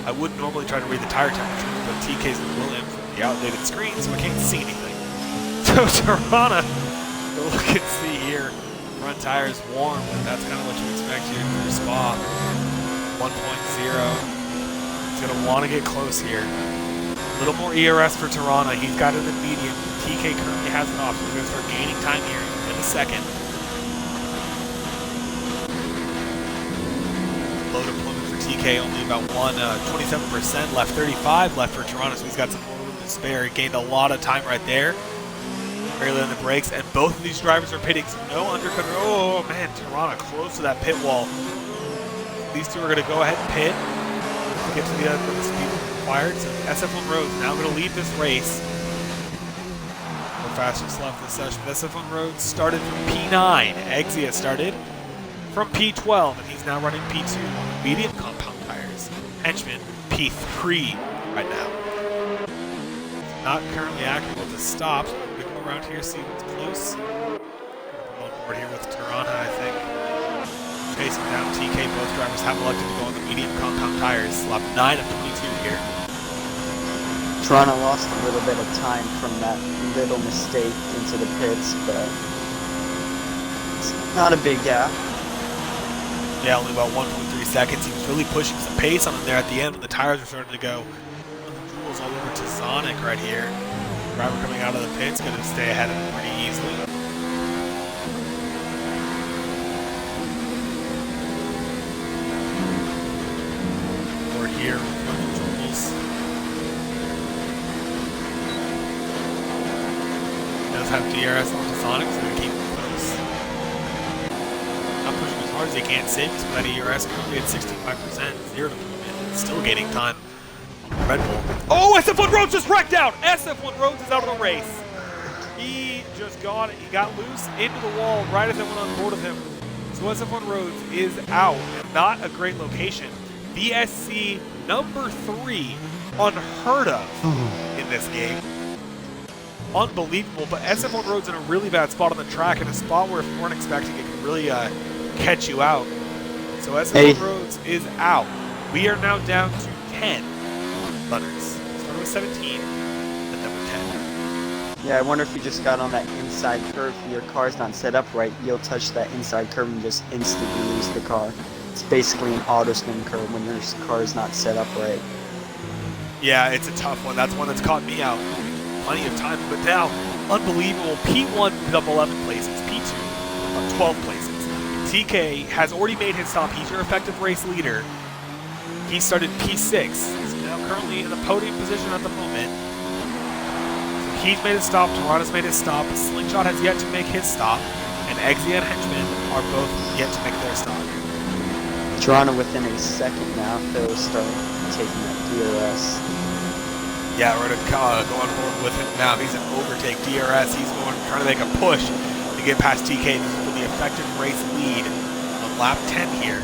I wouldn't normally try to read the tire temperature, but TK's William from the outdated screen, so I can't see anything. So Toronto, look and see here. Front tire's warm, but that's kind of what you expect here for Spa. 1.0. He's going to want to get close here. A little more ERS for Toronto. He's got it in medium. TK currently has it off, so we're going to start gaining time here in a second. Low deployment for TK, only about 27% left, 35 left for Toronto, so he's got some more room to spare. He gained a lot of time right there. Barely on the brakes, and both of these drivers are pitting, so no undercut. Oh man, Toronto close to that pit wall. These two are going to go ahead and pit to get to the speed required. So SF1 Roads now going to lead this race. The fastest left this session. SF1 Roads started from P9. Exia started from P12, and he's now running P2 on medium compound tires. Henchman P3 right now. Not currently active with the stops. We go around here, see what's close. On board here with Toronto, I think. Chasing down TK. Both drivers have elected to go on the medium compound tires. Lap 9 of 22 here. Toronto lost a little bit of time from that little mistake into the pits, but it's not a big gap. Yeah, only about 1.3 seconds. He was really pushing some pace on him there at the end when the tires were starting to go. All over to Sonic right here. Driver coming out of the pits, going to stay ahead of him pretty easily. We're here running Jules. Does have DRS onto Sonic, so going to keep him close. Not pushing as hard as he can save us, but that ERS currently at 65%, 0 to movement. Still gaining time. Red Bull. Oh, SF1 Rhodes just wrecked out! SF1 Rhodes is out of the race. He just got loose into the wall right as I went on board of him. So SF1 Rhodes is out. Not a great location. VSC number 3, unheard of in this game. Unbelievable, but SF1 Rhodes in a really bad spot on the track, in a spot where if you weren't expecting it could really catch you out. So SF1 Rhodes is out. We are now down to 10. Runners. Started with 17, and then with 10. Yeah, I wonder if you just got on that inside curve. If your car's not set up right, you'll touch that inside curve and just instantly lose the car. It's basically an auto spin curve when your car is not set up right. Yeah, it's a tough one. That's one that's caught me out plenty of time. But now, unbelievable. P1 moved up 11 places. P2 up 12 places. TK has already made his stop. He's your effective race leader. He started P6. Now currently in the podium position at the moment. So he's made his stop, Toronto's made his stop, Slingshot has yet to make his stop, and Exia and Henchman are both yet to make their stop. Toronto within a second now, they'll start taking that DRS. Yeah, we're going on board with him now. He's an overtake DRS. He's trying to make a push to get past TK. This is for the effective race lead on lap 10 here.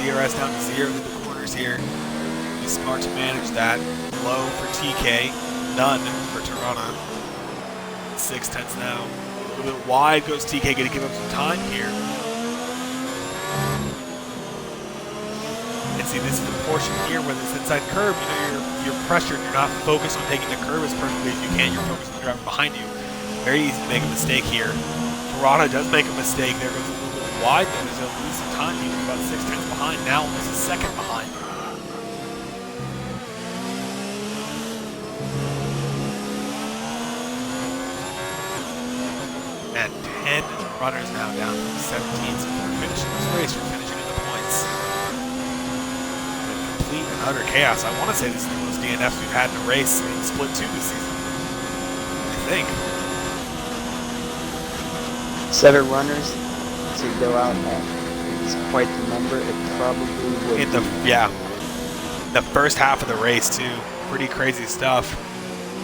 DRS down to 0 in the corners here. Be smart to manage that. Low for TK, none for Toronto. 6/10 now. A little bit wide goes TK, going to give up some time here. And see, this is the portion here where this inside curve, you know, you're pressured. You're not focused on taking the curve as perfectly as you can. You're focused on the driver behind you. Very easy to make a mistake here. Toronto does make a mistake. There goes a little bit wide, though. There's a lose some time. He was about 6/10 behind, now almost a second behind. And 10 runners now down from 17, so we're finishing this race, we're finishing in the points. Complete and utter chaos. I want to say this is the most DNFs we've had in a race in Split 2 this season. I think. 7 runners to go out at is quite the number. It probably would in the the first half of the race too. Pretty crazy stuff.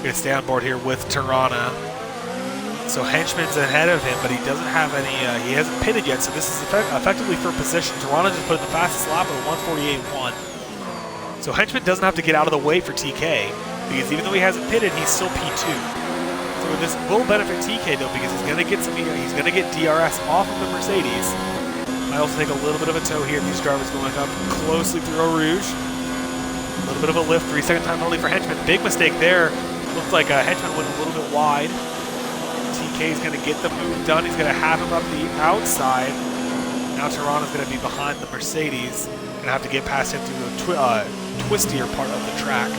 Gonna stay on board here with Tirana. So Henchman's ahead of him, but he doesn't have any. He hasn't pitted yet, so this is effectively for position. Tirana just put in the fastest lap with a 1:48.1. So Henchman doesn't have to get out of the way for TK because even though he hasn't pitted, he's still P2. So this will benefit TK though because he's gonna get he's gonna get DRS off of the Mercedes. I also take a little bit of a tow here. These drivers going up closely through Eau Rouge. A little bit of a lift, 3-second time penalty for Henchman. Big mistake there. Looked like Henchman went a little bit wide. TK is going to get the move done. He's going to have him up the outside. Now Tirana's going to be behind the Mercedes. Going to have to get past him through the twistier part of the track.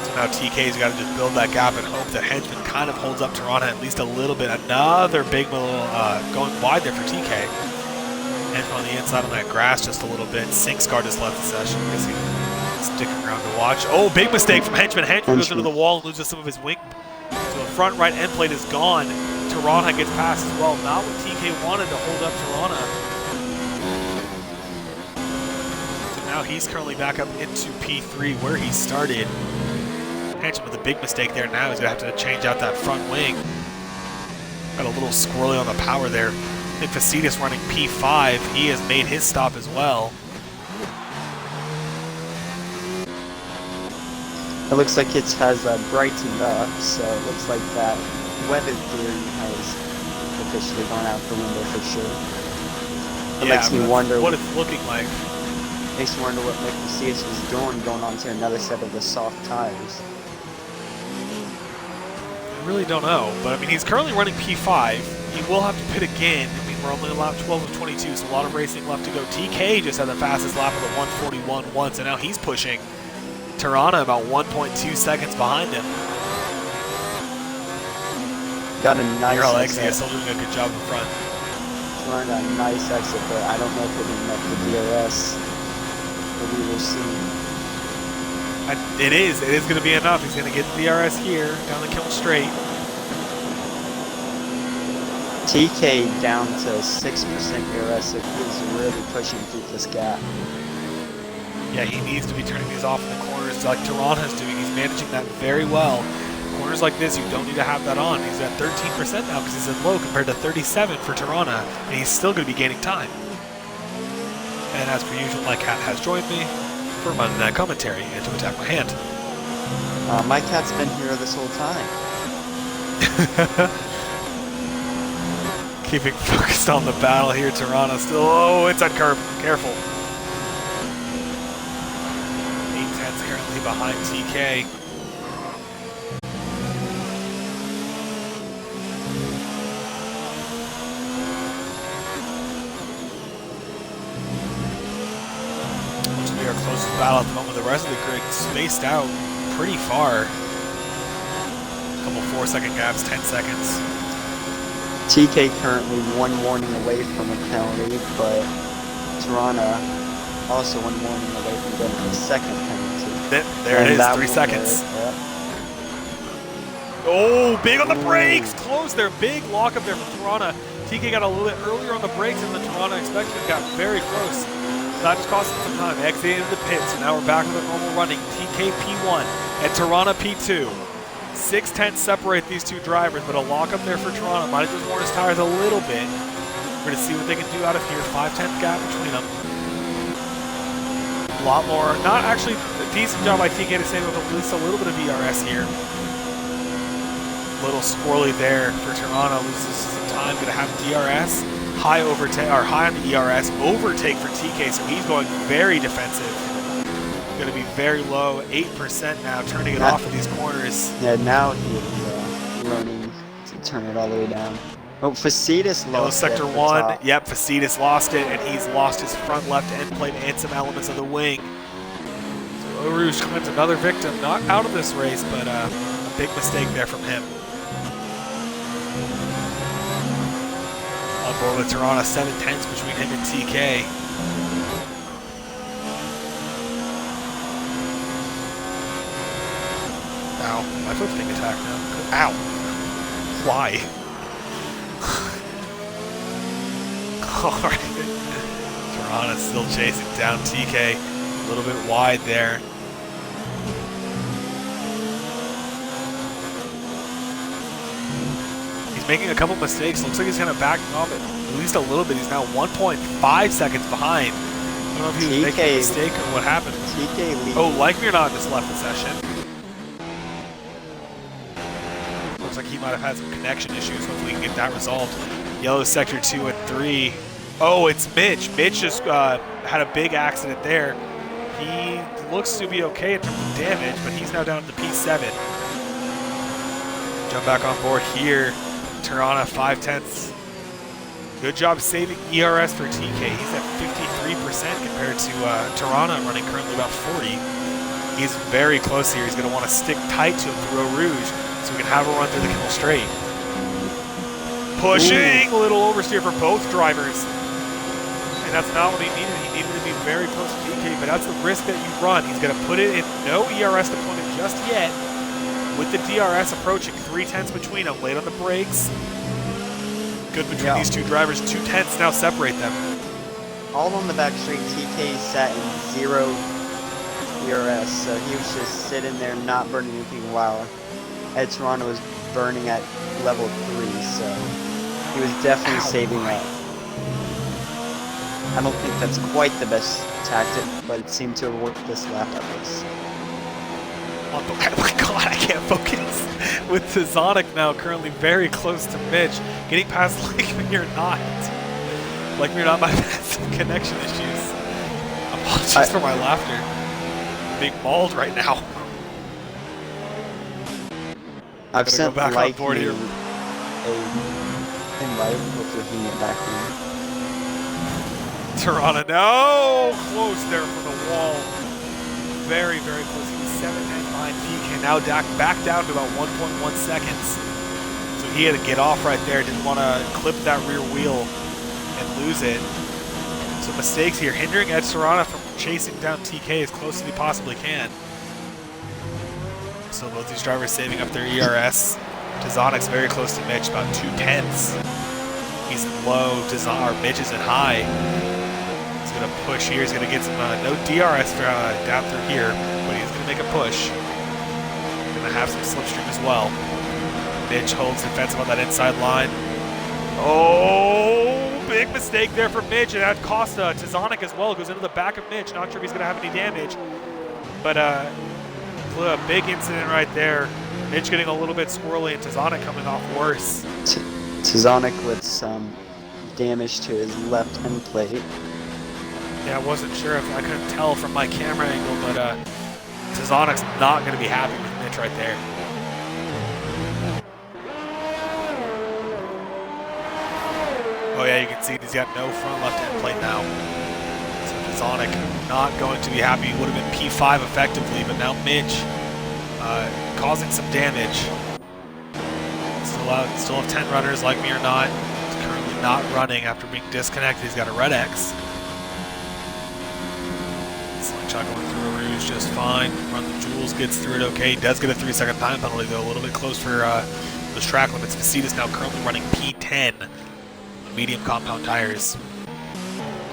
So now TK's got to just build that gap and hope that Henchman kind of holds up Tirana at least a little bit. Another big little going wide there for TK. Henchman on the inside on that grass just a little bit. Sinkscar just left the session because he's sticking around to watch. Oh, big mistake from Henchman. Henchman goes into the wall and loses some of his wing. So the front right end plate is gone. Tirana gets past as well. Not what TK wanted to hold up Tirana. So now he's currently back up into P3 where he started. Henchman with a big mistake there now. He's going to have to change out that front wing. Got a little squirrely on the power there. I think Facetious running P5. He has made his stop as well. It looks like it has brightened up, so it looks like that weather theory has officially gone out the window for sure. It makes me wonder what it's looking like. Makes me wonder what Nick Facetious was doing going on to another set of the soft tires. I really don't know, but I mean he's currently running P5. He will have to pit again. I mean, we're only allowed 12 of 22, so a lot of racing left to go. TK just had the fastest lap of the 1:41 once, and now he's pushing Tirana about 1.2 seconds behind him. Got a nice exit. exit. Still doing a good job in front. Tirana got a nice exit, but I don't know if it'll be enough for DRS. But we will see. It is going to be enough. He's going to get the DRS here, down the Kiln Straight. TK down to 6% DRS if he's really pushing through this gap. Yeah, he needs to be turning these off in the corners like Tirana's doing. He's managing that very well. Corners like this, you don't need to have that on. He's at 13% now because he's in low compared to 37 for Tirana, and he's still going to be gaining time. And as per usual, my cat has joined me for Monday Night Commentary and to attack my hand. My cat's been here this whole time. Keeping focused on the battle here, Tirana still, oh, inside curve, careful. 8-10's currently behind TK. Looks to be our closest battle at the moment. The rest of the grid spaced out pretty far. A couple 4-second gaps, 10 seconds. TK currently 1 warning away from a penalty, but Tirana also 1 warning away from getting a second penalty. There it is, 3 seconds. Yeah. Oh, big on the brakes! Close there, big lock up there from Tirana. TK got a little bit earlier on the brakes than the Tirana expected and got very close. That just cost him some time. Exited into the pit, so now we're back with a normal running. TK P1 and Tirana P2. 6/10 separate these two drivers, but a lock up there for Tirana. Might have just worn his tires a little bit. We're going to see what they can do out of here. 5/10 gap between them. A lot more. Not actually a decent job by TK to save up at least a little bit of DRS here. Little squirrely there for Tirana. Loses some time. Going to have DRS. High overtake, or high on the ERS. Overtake for TK, so he's going very defensive. Going to be very low, 8% now, turning it off of these corners. Yeah, now he's learning to turn it all the way down. Oh, Facetious lost sector it. one. Top. Yep, Facetious lost it, and he's lost his front left end plate and some elements of the wing. So Eau Rouge finds another victim, not out of this race, but a big mistake there from him. On board with Tirana, 7/10 between him and TK. Ow, my foot's being attacked now. Ow. Why? All right. Tirana still chasing down TK. A little bit wide there. He's making a couple mistakes. Looks like he's going to back off at least a little bit. He's now 1.5 seconds behind. I don't know if he was making a mistake or what happened. TK leads. Oh, like me or not, just left the session. Looks like he might have had some connection issues. Hopefully he can get that resolved. Yellow sector 2 and 3. Oh, it's Mitch. Mitch just had a big accident there. He looks to be okay in terms of damage, but he's now down to the P7. Jump back on board here. Tirana 5/10. Good job saving ERS for TK. He's at 53% compared to Tirana running currently about 40. He's very close here. He's going to want to stick tight to him through Eau Rouge so we can have a run through the Kimmel Straight. Pushing, a little oversteer for both drivers. And that's not what he needed. He needed to be very close to TK, but that's the risk that you run. He's going to put it in no ERS deployment just yet. With the DRS approaching, 3/10 between them, late on the brakes. Good between these two drivers. 2/10 now separate them. All on the back straight, TK sat in 0 ERS, so he was just sitting there not burning anything while Ed Toronto was burning at level 3, so he was definitely saving up. I don't think that's quite the best tactic, but it seemed to have worked this lap at least. Oh my god, I can't focus. With Tizonic now currently very close to Mitch, getting past Like Me or Not. Like Me or Not might have had some connection issues. Apologies for my laughter. I'm being mauled right now. I've sent back Like on board Me here. a invite, hopefully he can get back in. Tirana, no! Close there for the wall. Very, very close. He was 7 minutes behind TK. Now back down to about 1.1 seconds. So he had to get off right there. Didn't want to clip that rear wheel and lose it. So mistakes here, hindering Ed Tirana from chasing down TK as close as he possibly can. So both these drivers saving up their ERS. Tizonic's very close to Mitch, about 2/10. He's in low, Mitch is in high. He's going to push here. He's going to get some, no DRS down through here, but he's going to make a push. Going to have some slipstream as well. Mitch holds defensive on that inside line. Oh, big mistake there for Mitch, and that cost Tizonic as well. Goes into the back of Mitch. Not sure if he's going to have any damage, but a big incident right there. Mitch getting a little bit squirrely, and Tizonic coming off worse. Tizonic with some damage to his left end plate. Yeah, I wasn't sure if I couldn't tell from my camera angle, but Tizonic's not going to be happy with Mitch right there. Oh yeah, you can see he's got no front left end plate now. So Tizonic not going to be happy. He would have been P5 effectively, but now Mitch causing some damage. Still have 10 runners, Like Me or Not. He's currently not running after being disconnected. He's got a red X. Slingshot going through Eau Rouge just fine. Run the Jules, gets through it okay. He does get a 3-second time penalty though, a little bit close for those track limits. Vicitas now currently running P10 on medium compound tires.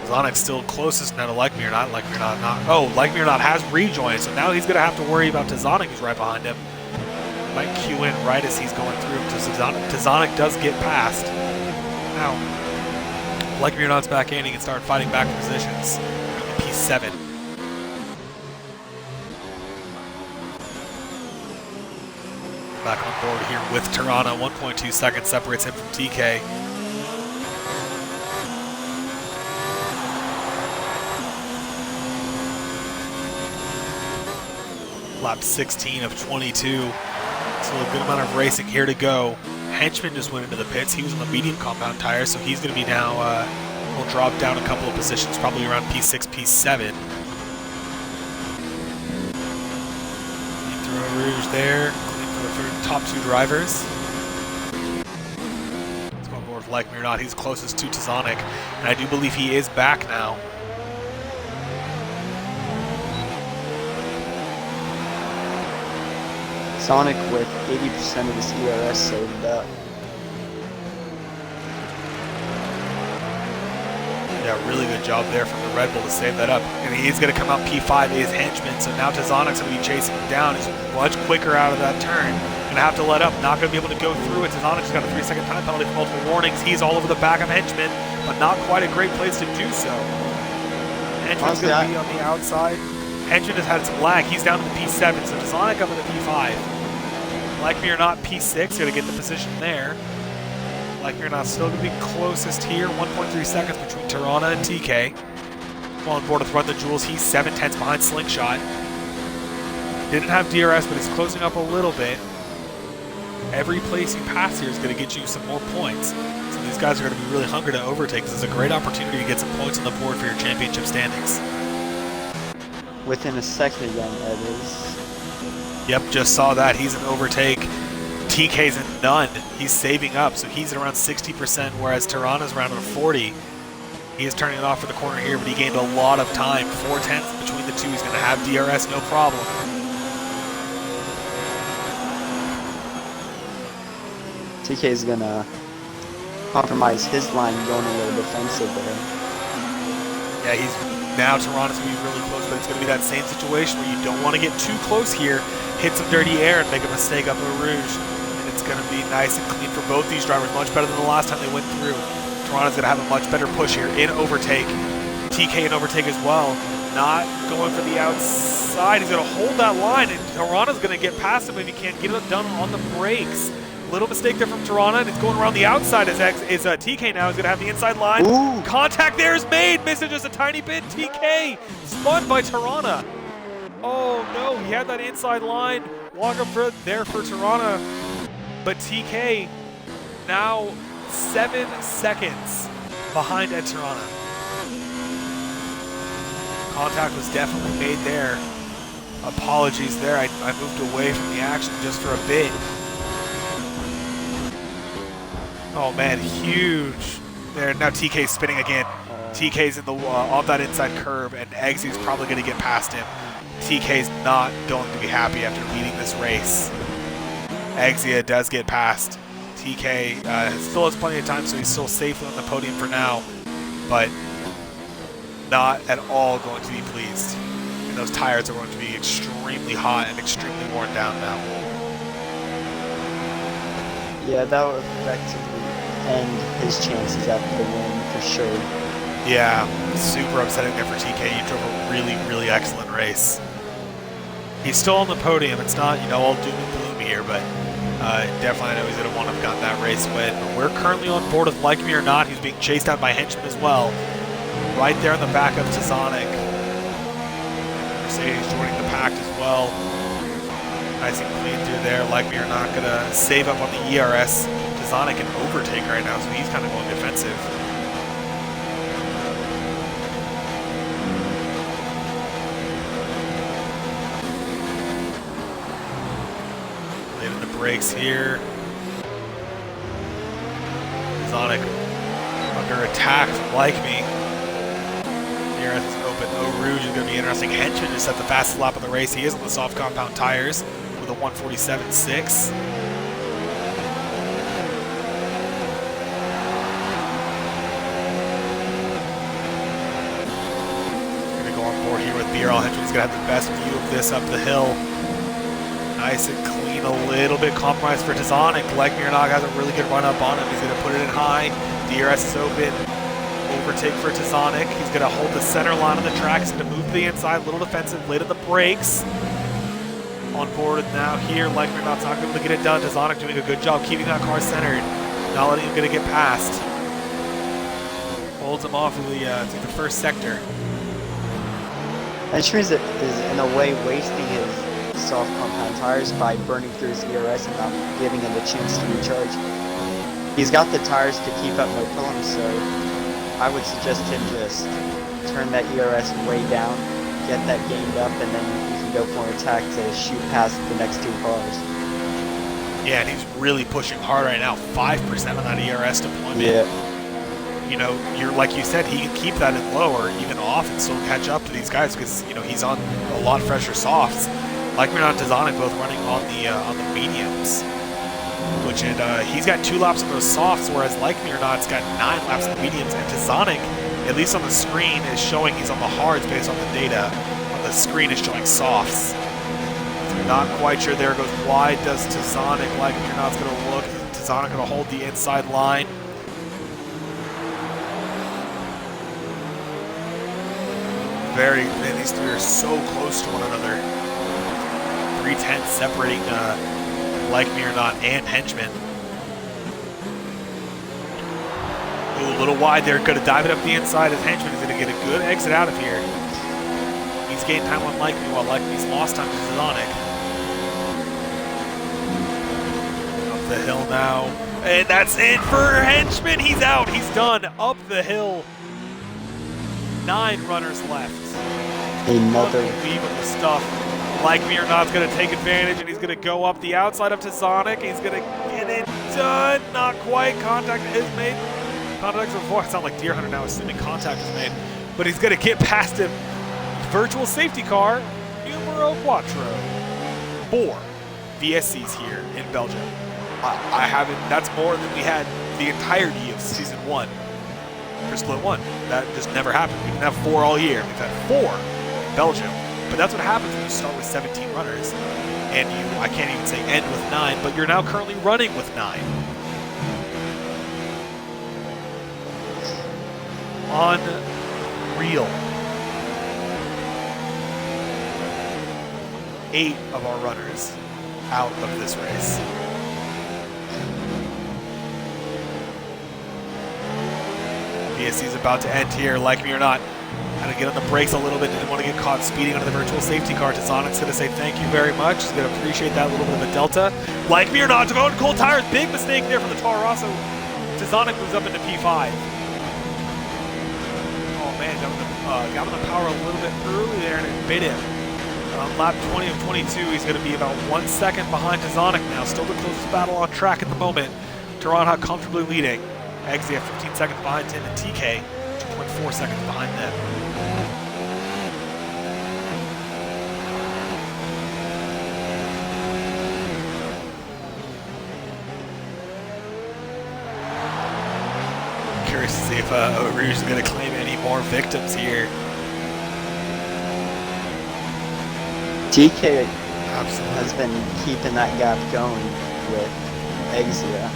Tizonic's still closest now to Like Me or Not. Like Me or Not, oh, Like Me or Not has rejoined, so now he's going to have to worry about Tizonic, who's right behind him. Might cue in right as he's going through. Tizonic does get past. Now, Like Me or Not's back in. He can start fighting back to positions. P7. Back on board here with Tirana. 1.2 seconds separates him from TK. Lap 16 of 22. So a good amount of racing here to go. Henchman just went into the pits. He was on the medium compound tire, so he's going to be now, will drop down a couple of positions, probably around P6, P7. Through Eau Rouge there, for the top two drivers. Let's go on board with Like Me or Not. He's closest to Tizonic, and I do believe he is back now. Sonic with 80% of his ERS saved up. Yeah, really good job there from the Red Bull to save that up. And he's going to come out P5 is Henchman, so now Tazonic's going to be chasing him down. He's much quicker out of that turn. Going to have to let up, not going to be able to go through it. Tazonic's got a 3-second time penalty for multiple warnings. He's all over the back of Henchman, but not quite a great place to do so. Henchman's going to be on the outside. Henchman has had some lag. He's down to the P7, so Tazonic up in the P5. Like me or not, P6, going to get the position there. Like me or not, still going to be closest here. 1.3 seconds between Tirana and TK. On board with Run the Jewels. He's 7/10 behind Slingshot. Didn't have DRS, but he's closing up a little bit. Every place you pass here is going to get you some more points. So these guys are going to be really hungry to overtake. This is a great opportunity to get some points on the board for your championship standings. Within a second again, Ed is. Yep, just saw that. He's an overtake. TK's in none. He's saving up, so he's at around 60%, whereas Tirana's around 40. He is turning it off for the corner here, but he gained a lot of time. 4/10 between the two. He's going to have DRS, no problem. TK's going to compromise his line going a little defensive there. Yeah, he's now Tirana's going to be really close, but it's going to be that same situation where you don't want to get too close here, hit some dirty air, and make a mistake up Eau Rouge. And it's going to be nice and clean for both these drivers, much better than the last time they went through. Tirana's going to have a much better push here in overtake. TK in overtake as well. Not going for the outside. He's going to hold that line, and Tirana's going to get past him if he can't get it done on the brakes. Little mistake there from Tirana, and it's going around the outside as TK now is going to have the inside line. Ooh. Contact there is made, missing just a tiny bit. TK spun by Tirana. Oh no, he had that inside line. Walk up there for Tirana, but TK now 7 seconds behind Ed Tirana. Contact was definitely made there. Apologies there, I moved away from the action just for a bit. Oh man, huge there. Now TK's spinning again. TK's in the off that inside curve, and Eggsy's probably going to get past him. TK's not going to be happy after leading this race. Eggsy does get past. TK still has plenty of time, so he's still safely on the podium for now, but not at all going to be pleased. And those tires are going to be extremely hot and extremely worn down now. Yeah, that would effectively end his chances at the win for sure. Yeah, super upsetting there for TK. He drove a really, really excellent race. He's still on the podium. It's not, all doom and gloom here, but definitely I know he's going to want to have gotten that race win. But we're currently on board with Like Me or Not. He's being chased out by Henchman as well. Right there in the back of Tazonic. Mercedes joining the pack as well. Nice and clean through there. Like Me or Not going to save up on the ERS. Tazonic can overtake right now, so he's kind of going defensive. Late in the brakes here. Tazonic under attack from Like Me. ERS is open. Eau Rouge is going to be interesting. Henchman just set the fastest lap of the race. He is on the soft compound tires with a 1:47.6. Henchman's going to have the best view of this up the hill. Nice and clean, a little bit compromised for Tazonic. Like Me or Not has a really good run up on him. He's going to put it in high. DRS is open. Overtake for Tazonic. He's going to hold the center line of the track. He's going to move to the inside, a little defensive, late at the brakes. On board now here. Like Me or Not's not going to get it done. Tazonic doing a good job keeping that car centered. Not letting him get past. Holds him off through the first sector. Henchman is in a way wasting his soft compound tires by burning through his ERS and not giving him the chance to recharge. He's got the tires to keep up no problem, so I would suggest him just turn that ERS way down, get that gained up, and then you can go for an attack to shoot past the next two cars. Yeah, and he's really pushing hard right now. 5% on that ERS deployment. Yeah. You're like you said, he can keep that in low or even off and still catch up to these guys because he's on a lot fresher softs. Like Me or Not, Tazonic both running on the mediums, he's got 2 laps on those softs, whereas Like Me or Not's got 9 laps on the mediums, and Tazonic at least on the screen, is showing he's on the hards based on the data. On the screen is showing softs. Not quite sure. There goes wide. Does Tazonic like it or not? It's going to look. Tazonic going to hold the inside line. Man, these three are so close to one another. 3/10 separating Like Me or Not and Henchman. Ooh, a little wide there. Going to dive it up the inside as Henchman is going to get a good exit out of here. He's gained time on Like Me while Like Me's lost time to Tazonic. Up the hill now. And that's it for Henchman. He's out. He's done. Up the hill. 9 runners left. Another unbelievable stuff. Like Me or Not's going to take advantage, and he's going to go up the outside of Tazonic. He's going to get it done. Not quite. Contact is made. Contact before. I sound like Deer Hunter now, assuming contact is made. But he's going to get past him. Virtual safety car, numero 4. 4 VSCs here in Belgium. I haven't. That's more than we had the entirety of season 1. For Split 1. That just never happened. We didn't have 4 all year. We've had 4 in Belgium. But that's what happens when you start with 17 runners. And I can't even say end with 9, but you're now currently running with 9. Unreal. 8 of our runners out of this race. BSC's about to end here, Like Me or Not. Had to get on the brakes a little bit, didn't want to get caught speeding under the virtual safety car. Tazonic's going to say thank you very much. He's going to appreciate that little bit of a delta. Like Me or Not to go into cold tires. Big mistake there from the Toro Rosso. Tazonic moves up into P5. Oh man, got on the power a little bit early there and it bit him. On lap 20 of 22, he's going to be about 1 second behind Tazonic now. Still the closest battle on track at the moment. Toronto comfortably leading. Eggsy at 15 seconds behind him, and TK 2.4 seconds behind them. Curious to see if Rouge is going to claim any more victims here. TK Absolutely has been keeping that gap going with Exia.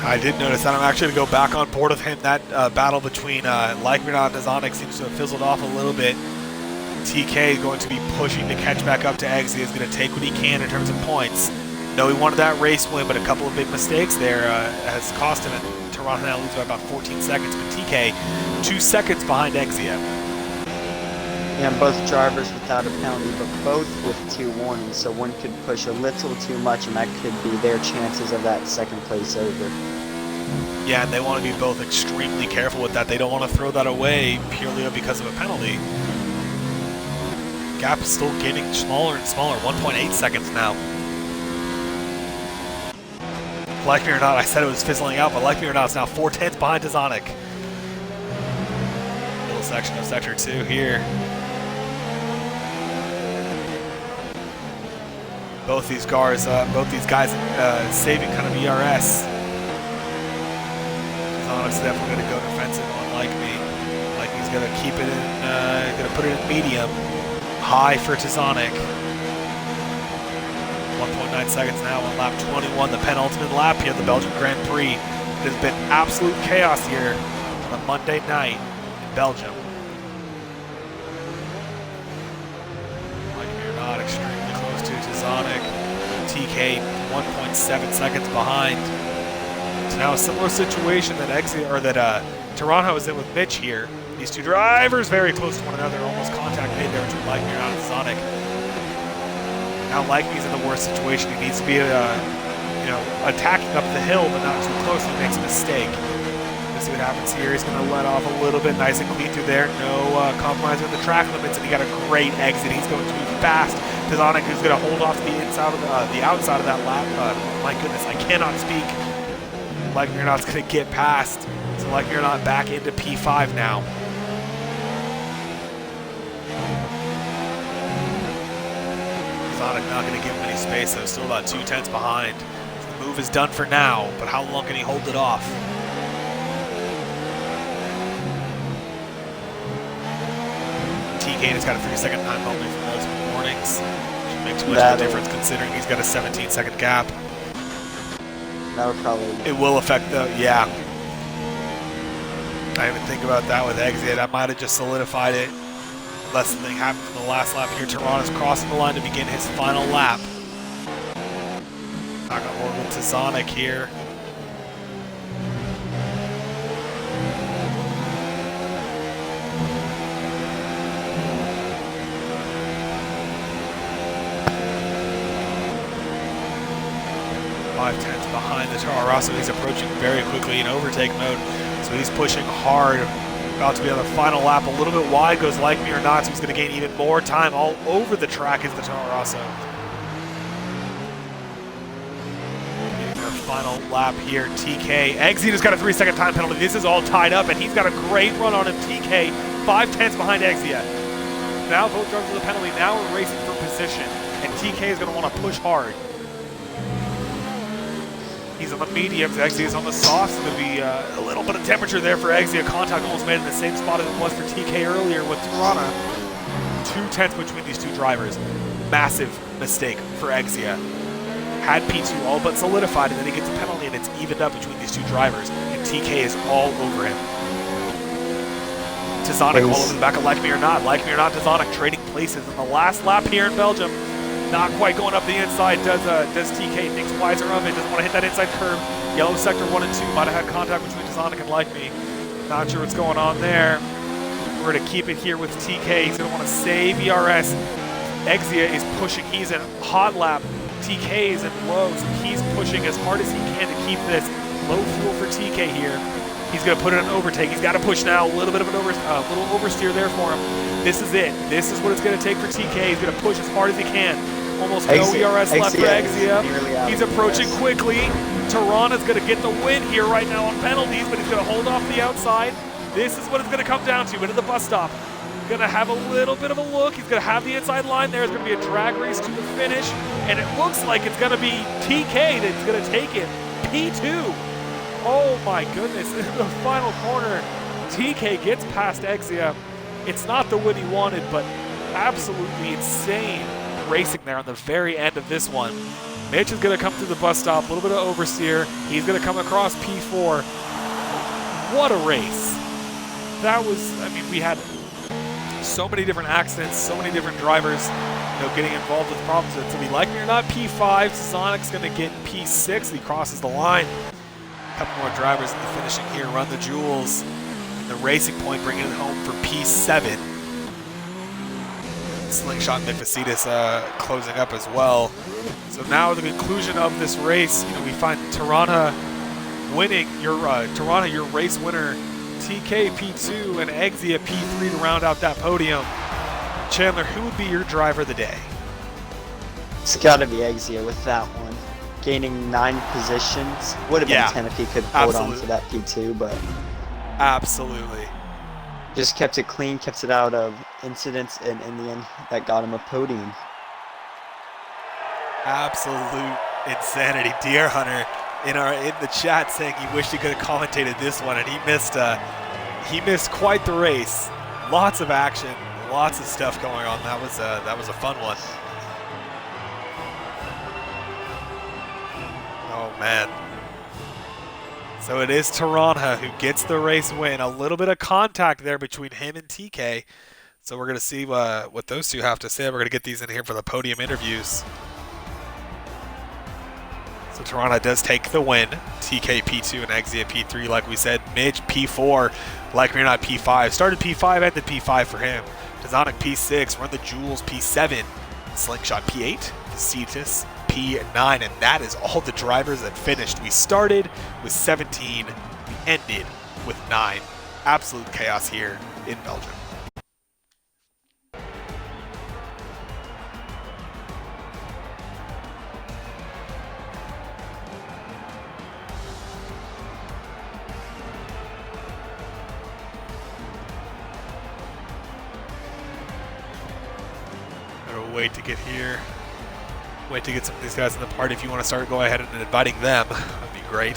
I did notice that. I'm actually going to go back on board with him. That battle between Like Me or Not and Tazonic seems to have fizzled off a little bit. TK is going to be pushing to catch back up to Eggsy. He's going to take what he can in terms of points. No, he wanted that race win, but a couple of big mistakes there has cost him. And Toronto now leads by about 14 seconds, but TK 2 seconds behind Exia. Yeah, both drivers without a penalty, but both with 2 warnings, so one could push a little too much, and that could be their chances of that second place over. Yeah, and they want to be both extremely careful with that. They don't want to throw that away purely because of a penalty. Gap is still getting smaller and smaller, 1.8 seconds now. Like Me or Not, I said it was fizzling out, but Like Me or Not, it's now 4/10 behind Tazonic. Little section of Sector 2 here. Both these guys saving kind of ERS. Tazonic's definitely going to go defensive on Like Me. Like Me's going to keep it in, going to put it in medium. High for Tazonic. 1.9 seconds now on lap 21, the penultimate lap here at the Belgian Grand Prix. It has been absolute chaos here on a Monday night in Belgium. Like Me or Not, extremely close to Tazonic. TK 1.7 seconds behind. So now a similar situation that Toronto is in with Mitch here. These two drivers very close to one another, almost contact made there between Like Me or Not and Tazonic. Now Like Me's in the worst situation. He needs to be, attacking up the hill, but not too close. He makes a mistake. Let's see what happens here. He's going to let off a little bit, nice and clean through there. No compromise with the track limits, and he got a great exit. He's going to be fast. Tazonic is going to hold off the inside of the outside of that lap. My goodness, I cannot speak. Like Me or Not's going to get past. So Like Me or Not back into P5 now. Tazonic not going to give him any space, though. Still about 2/10 behind. The move is done for now, but how long can he hold it off? TK has got a 3-second time penalty for multiple warnings. Shouldn't make too much of a difference considering he's got a 17-second gap. That would probably... It will affect the, yeah. I didn't even think about that with Exia. That might have just solidified it. Unless something happens in the last lap here. Toronto's crossing the line to begin his final lap. Back on board with Tizonic here. Tenths behind the Toro Rosso. He's approaching very quickly in overtake mode, so he's pushing hard. About to be on the final lap. A little bit wide goes Like Me or Not, so he's going to gain even more time all over the track as the Toro Rosso. Getting their final lap here. TK. Exita's got a 3-second time penalty. This is all tied up, and he's got a great run on him. TK, 5 tenths behind Exia. Now both drivers with the penalty. Now we're racing for position, and TK is going to want to push hard. He's on the mediums, Exia is on the softs. It's going to be a little bit of temperature there for Exia. Contact almost made in the same spot as it was for TK earlier with Toronto. 2 tenths between these two drivers. Massive mistake for Exia. Had P2 all but solidified, and then he gets a penalty, and it's evened up between these two drivers. And TK is all over him. Tizonic all over the back of Like Me or Not. Like Me or Not, Tizonic trading places in the last lap here in Belgium. Not quite going up the inside. Does TK, thinks wiser of it, doesn't want to hit that inside curve. Yellow sector 1 and 2 might have had contact between Tizonic and Like Me. Not sure what's going on there. We're going to keep it here with TK. He's going to want to save ERS. Exia is pushing. He's in hot lap. TK is in low, so he's pushing as hard as he can to keep this low fuel for TK here. He's going to put it in an overtake. He's got to push now. A little bit of an little oversteer there for him. This is it. This is what it's going to take for TK. He's going to push as hard as he can. Almost no ERS left for Exia. He's approaching quickly. Toronto's going to get the win here right now on penalties, but he's going to hold off the outside. This is what it's going to come down to. Into the bus stop. Going to have a little bit of a look. He's going to have the inside line there. It's going to be a drag race to the finish, and it looks like it's going to be TK that's going to take it. P2. Oh my goodness. In the final corner, TK gets past Exia. It's not the win he wanted, but absolutely insane racing there on the very end of this one. Mitch is going to come through the bus stop, a little bit of oversteer. He's going to come across P4. What a race. That was, I mean, we had so many different accidents, so many different drivers, getting involved with problems. It's going to be Like Me or Not P5. Sonic's going to get P6. He crosses the line. A couple more drivers in the finishing here. Run the Jewels. And the Racing Point bringing it home for P7. Slingshot and Nifacitis closing up as well. So now the conclusion of this race, we find Toronto winning. Toronto, your race winner. TK P2 and Exia P3 to round out that podium. Chandler, who would be your driver of the day? It's got to be Exia with that one. Gaining 9 positions. Would have been 10 if he could hold on to that P2, but... Absolutely. Just kept it clean, kept it out of incidents, and in the end, that got him a podium. Absolute insanity. Deer Hunter in the chat saying he wished he could have commentated this one, and he missed quite the race. Lots of action, lots of stuff going on. That was a fun one. Oh man. So it is Toronto who gets the race win. A little bit of contact there between him and TK. So we're going to see what those two have to say. We're going to get these in here for the podium interviews. So Toronto does take the win. TK P2 and Exia P3, like we said. Mitch P4, Like Me or Not P5. Started P5, ended P5 for him. Tizonic P6, Run the Jewels P7. Slingshot P8, Cetus P9, and that is all the drivers that finished. We started with 17, we ended with 9. Absolute chaos here in Belgium. Gotta wait to get here. Wait to get some of these guys in the party. If you want to start, go ahead and inviting them. That'd be great.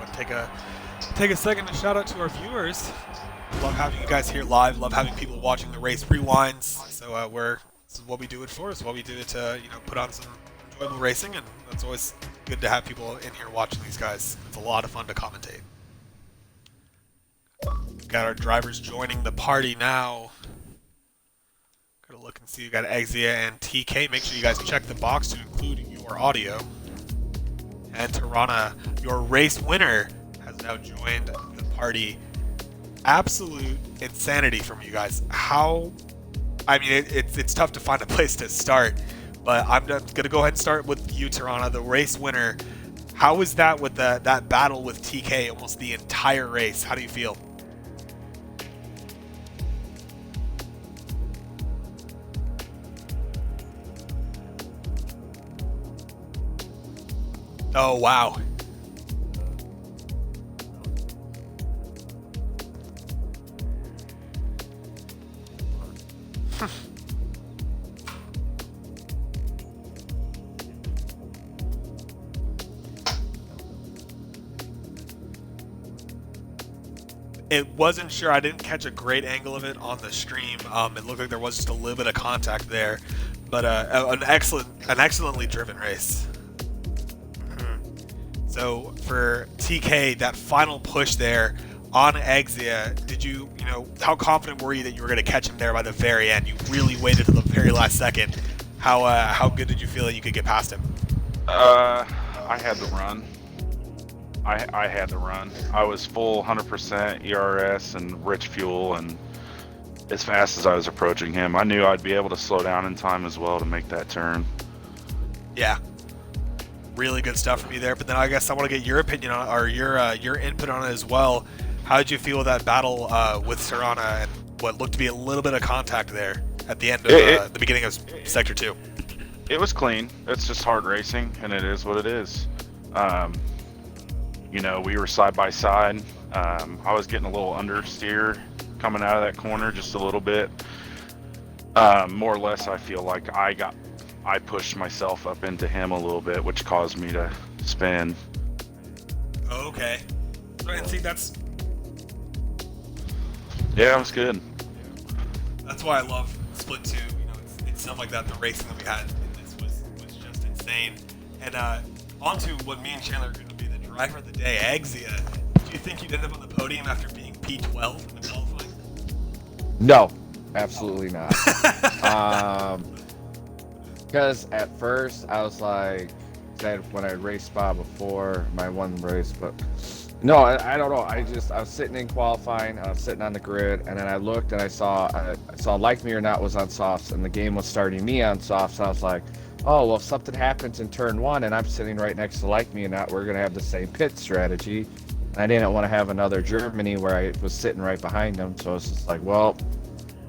want to take a second to shout out to our viewers. Love having you guys here live. Love having people watching the race rewinds. So this is what we do it for. It's what we do it to put on some enjoyable racing, and it's always good to have people in here watching these guys. It's a lot of fun to commentate. We've got our drivers joining the party now. Gotta look and see. We got Exia and TK. Make sure you guys check the box to include your audio. And Tirana, your race winner, has now joined the party. Absolute insanity from you guys. It's tough to find a place to start, but I'm gonna go ahead and start with you, Tirana, the race winner. How was that with that battle with TK almost the entire race? How do you feel? Oh, wow. It wasn't sure. I didn't catch a great angle of it on the stream. It looked like there was just a little bit of contact there, but an excellently driven race. So for TK, that final push there on Exia, how confident were you that you were going to catch him there by the very end? You really waited till the very last second. How good did you feel that you could get past him? I had to run. I had to run. I was full 100% ERS and rich fuel, and as fast as I was approaching him, I knew I'd be able to slow down in time as well to make that turn. Yeah. Really good stuff from you there, but then I guess I want to get your opinion on, or your input on it as well. How did you feel with that battle with Tirana and what looked to be a little bit of contact there at the end of the beginning of Sector 2? It was clean. It's just hard racing, and it is what it is. We were side by side. I was getting a little understeer coming out of that corner just a little bit. More or less, I feel like I pushed myself up into him a little bit, which caused me to spin. Okay. And see, Yeah, it was good. That's why I love Split 2. It's stuff like that. The racing that we had in this was just insane. And on to what me and Chandler are going to be the driver of the day, Exia. Do you think you'd end up on the podium after being P12 in the qualifying? No, absolutely not. Because at first I was like, when I raced Spa before my one race, but no, I don't know. I was sitting in qualifying, I was sitting on the grid, and then I looked and I saw Like Me or Not was on softs, and the game was starting me on softs. I was like, oh, well, if something happens in turn 1 and I'm sitting right next to Like Me or Not, we're going to have the same pit strategy. And I didn't want to have another Germany where I was sitting right behind him, so I was just like, well,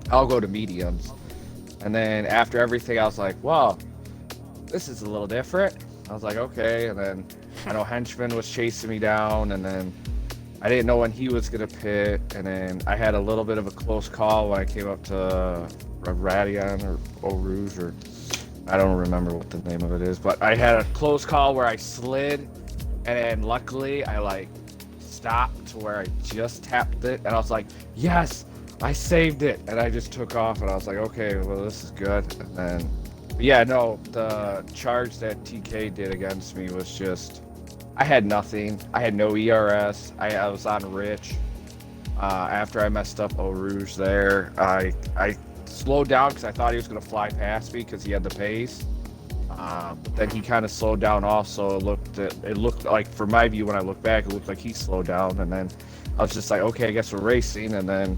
I'll go to mediums. And then after everything, I was like, well, this is a little different. I was like, okay. And then I know Henchman was chasing me down, and then I didn't know when he was going to pit. And then I had a little bit of a close call when I came up to Radion or Eau Rouge, or I don't remember what the name of it is. But I had a close call where I slid, and then luckily I stopped to where I just tapped it. And I was like, yes, I saved it. And I just took off, and I was like, okay, well, this is good. And then, yeah, no, the charge that TK did against me was just, I had nothing. I had no ERS. I was on Rich. After I messed up Eau Rouge there, I slowed down because I thought he was going to fly past me because he had the pace. But then he kind of slowed down also. It looked like, from my view when I look back, it looked like he slowed down. And then I was just like, okay, I guess we're racing. And then,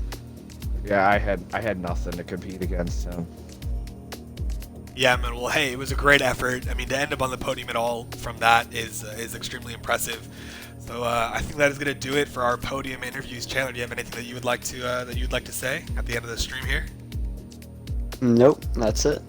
yeah, I had nothing to compete against him. Yeah, man. Well, hey, it was a great effort. I mean, to end up on the podium at all from that is extremely impressive. So I think that is going to do it for our podium interviews. Chandler, do you have anything that you would like to say at the end of the stream here? Nope, that's it.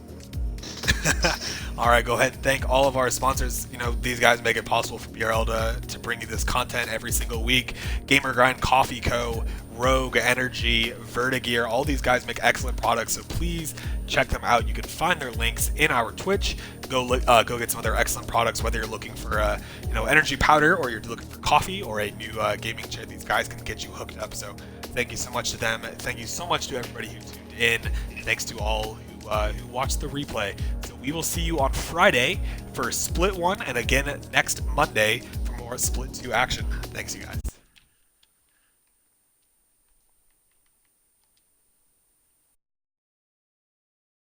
All right, go ahead and thank all of our sponsors. You know, these guys make it possible for BRL to bring you this content every single week. Gamer Grind, Coffee Co., Rogue Energy, Vertigear, all these guys make excellent products, so please check them out. You can find their links in our Twitch. Go get some of their excellent products, whether you're looking for energy powder or you're looking for coffee or a new gaming chair. These guys can get you hooked up. So thank you so much to them. Thank you so much to everybody who tuned in. Thanks to all who watched the replay. So we will see you on Friday for Split 1, and again next Monday for more Split 2 action. Thanks, you guys.